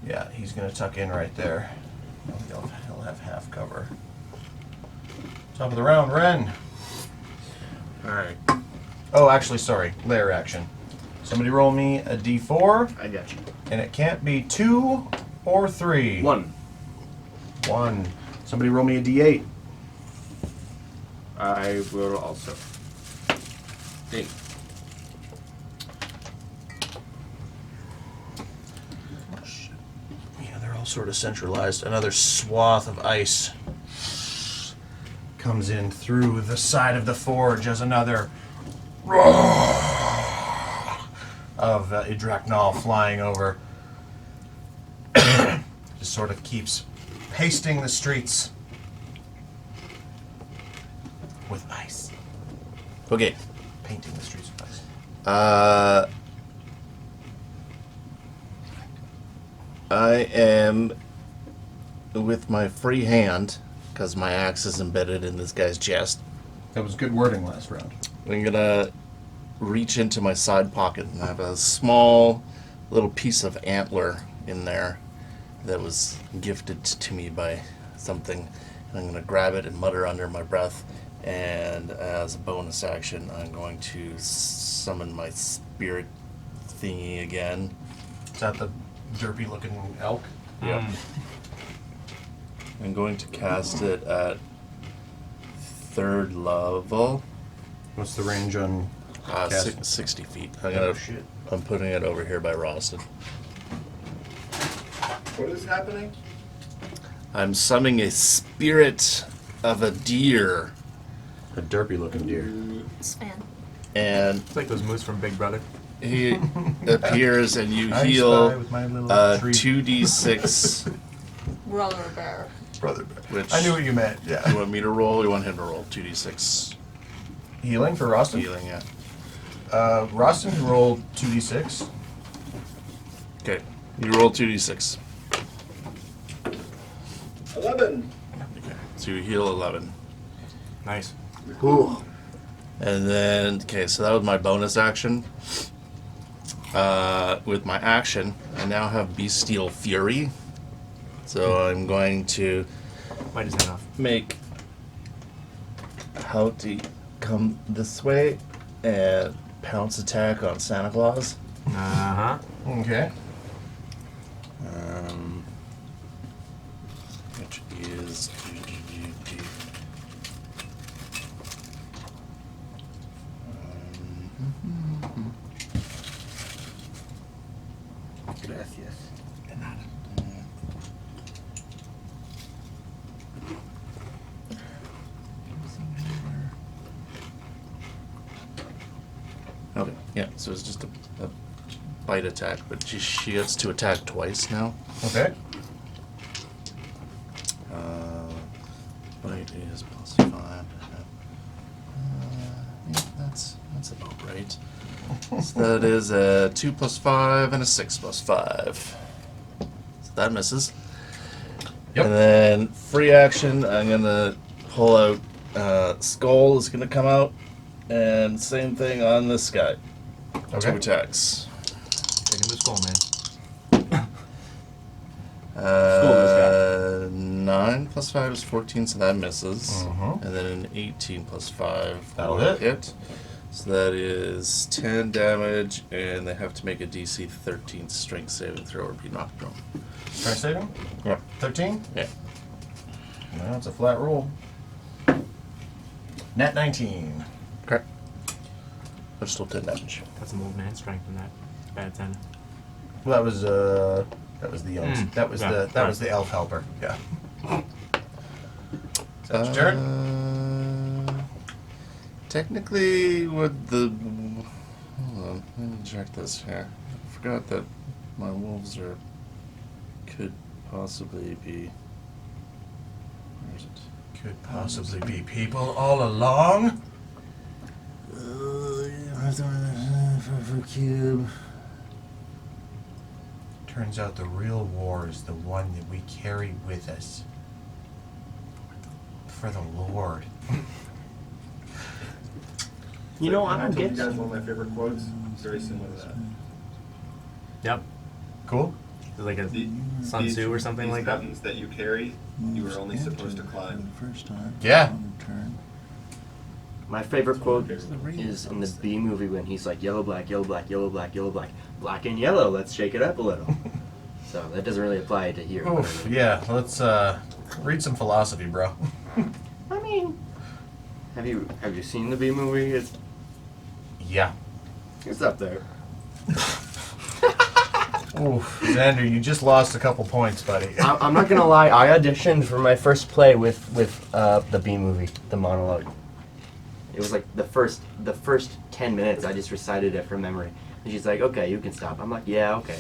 Speaker 1: Yeah, he's gonna tuck in right there. He'll have half cover. Top of the round, Ren.
Speaker 7: Alright.
Speaker 1: Oh, actually, sorry. Layer action. Somebody roll me a d4,
Speaker 3: I got you.
Speaker 1: and it can't be 2 or 3.
Speaker 3: 1.
Speaker 1: 1. Somebody roll me a d8.
Speaker 3: I will also.
Speaker 7: 8.
Speaker 1: Yeah, they're all sort of centralized. Another swath of ice comes in through the side of the forge as another of Idraknal flying over. Just sort of keeps pasting the streets. with ice.
Speaker 7: Okay.
Speaker 1: Painting the streets with ice.
Speaker 7: I am with my free hand, because my axe is embedded in this guy's chest.
Speaker 1: That was good wording last round.
Speaker 7: I'm gonna reach into my side pocket and have a small little piece of antler in there that was gifted to me by something. And I'm gonna grab it and mutter under my breath. And as a bonus action, I'm going to summon my spirit thingy again.
Speaker 1: Is that the derpy looking elk?
Speaker 7: Yep. I'm going to cast it at 3rd level.
Speaker 1: What's the range on casting?
Speaker 7: 60 feet.
Speaker 1: Oh, shit.
Speaker 7: I'm putting it over here by Raajsten.
Speaker 5: What is happening?
Speaker 7: I'm summoning a spirit of a deer,
Speaker 1: A derpy looking deer.
Speaker 2: Span.
Speaker 7: and
Speaker 6: It's like those moose from Big Brother.
Speaker 7: he appears, and you
Speaker 1: I spy
Speaker 7: heal
Speaker 1: with my little tree.
Speaker 7: 2d6.
Speaker 2: Brother bear.
Speaker 1: Brother bear.
Speaker 7: Which
Speaker 1: I knew what you meant,
Speaker 7: you
Speaker 1: yeah.
Speaker 7: want me to roll? You want him to roll 2d6
Speaker 1: Healing for Raajsten?
Speaker 7: healing? Yeah.
Speaker 1: Raajsten can roll 2d6.
Speaker 7: Okay. You roll 2d6.
Speaker 5: 11.
Speaker 7: Okay. So you heal 11.
Speaker 6: Nice.
Speaker 7: Cool. And then, okay, so that was my bonus action. With my action, I now have Bestial Fury. So I'm going to
Speaker 6: Might just hang off.
Speaker 7: make Houty come this way and pounce attack on Santa Claus.
Speaker 6: Uh-huh.
Speaker 1: Okay.
Speaker 7: Which is
Speaker 3: Gracias.
Speaker 7: okay, yeah, so it's just a bite attack, but she gets to attack twice now.
Speaker 1: Okay.
Speaker 7: Bite is +5. Yeah, that's about right. So that is a 2 + 5 and a 6 + 5. So that misses.
Speaker 1: Yep.
Speaker 7: And then free action, I'm gonna pull out Skull is gonna come out, and same thing on this guy.
Speaker 1: Okay.
Speaker 7: 2 attacks.
Speaker 6: Taking the skull, man.
Speaker 7: 9 + 5 is 14, so that misses.
Speaker 1: Mhm.
Speaker 7: And then an 18 + 5
Speaker 1: That'll
Speaker 7: will
Speaker 1: hit.
Speaker 7: So that is 10 damage, and they have to make a DC 13 strength saving throw or be knocked prone.
Speaker 1: Strength saving?
Speaker 7: Yep.
Speaker 1: 13?
Speaker 7: Yeah.
Speaker 1: No, that's a flat roll. Nat 19.
Speaker 7: Okay. That's still 10 damage.
Speaker 6: Got some old man strength in that. Bad 10.
Speaker 1: Well, that was the young. That was
Speaker 6: yeah,
Speaker 1: that was the elf helper. Yeah. Is that your turn?
Speaker 7: Technically, would the... Hold on, let me check this here. I forgot that my wolves could possibly be... Where is it?
Speaker 1: Could possibly be people all along.
Speaker 4: Cube.
Speaker 1: Turns out the real war is the one that we carry with us. For the Lord.
Speaker 3: You know, I
Speaker 5: I
Speaker 3: don't
Speaker 5: told you
Speaker 3: get.
Speaker 5: guys one of my favorite quotes. It's very similar to that.
Speaker 6: Yep.
Speaker 1: Cool.
Speaker 6: It's like a
Speaker 5: The-
Speaker 6: Sun
Speaker 5: these-
Speaker 6: Tzu or something
Speaker 5: these
Speaker 6: like that.
Speaker 5: mountains that you carry, you are only supposed to climb.
Speaker 4: First time.
Speaker 1: Yeah.
Speaker 4: Turn.
Speaker 3: My favorite quote is in the B movie when he's like, yellow, black, yellow, black, yellow, black, yellow, black, black and yellow. Let's shake it up a little. So that doesn't really apply to here.
Speaker 1: Oof. Yeah. Let's read some philosophy, bro.
Speaker 3: I mean, have you seen the B movie?
Speaker 1: Yeah.
Speaker 3: It's up there.
Speaker 1: Oof. Xander, you just lost a couple points, buddy.
Speaker 3: I'm not gonna lie. I auditioned for my first play with the B movie, the monologue. It was like the first 10 minutes. I just recited it from memory, and she's like, "Okay, you can stop." I'm like, "Yeah, okay."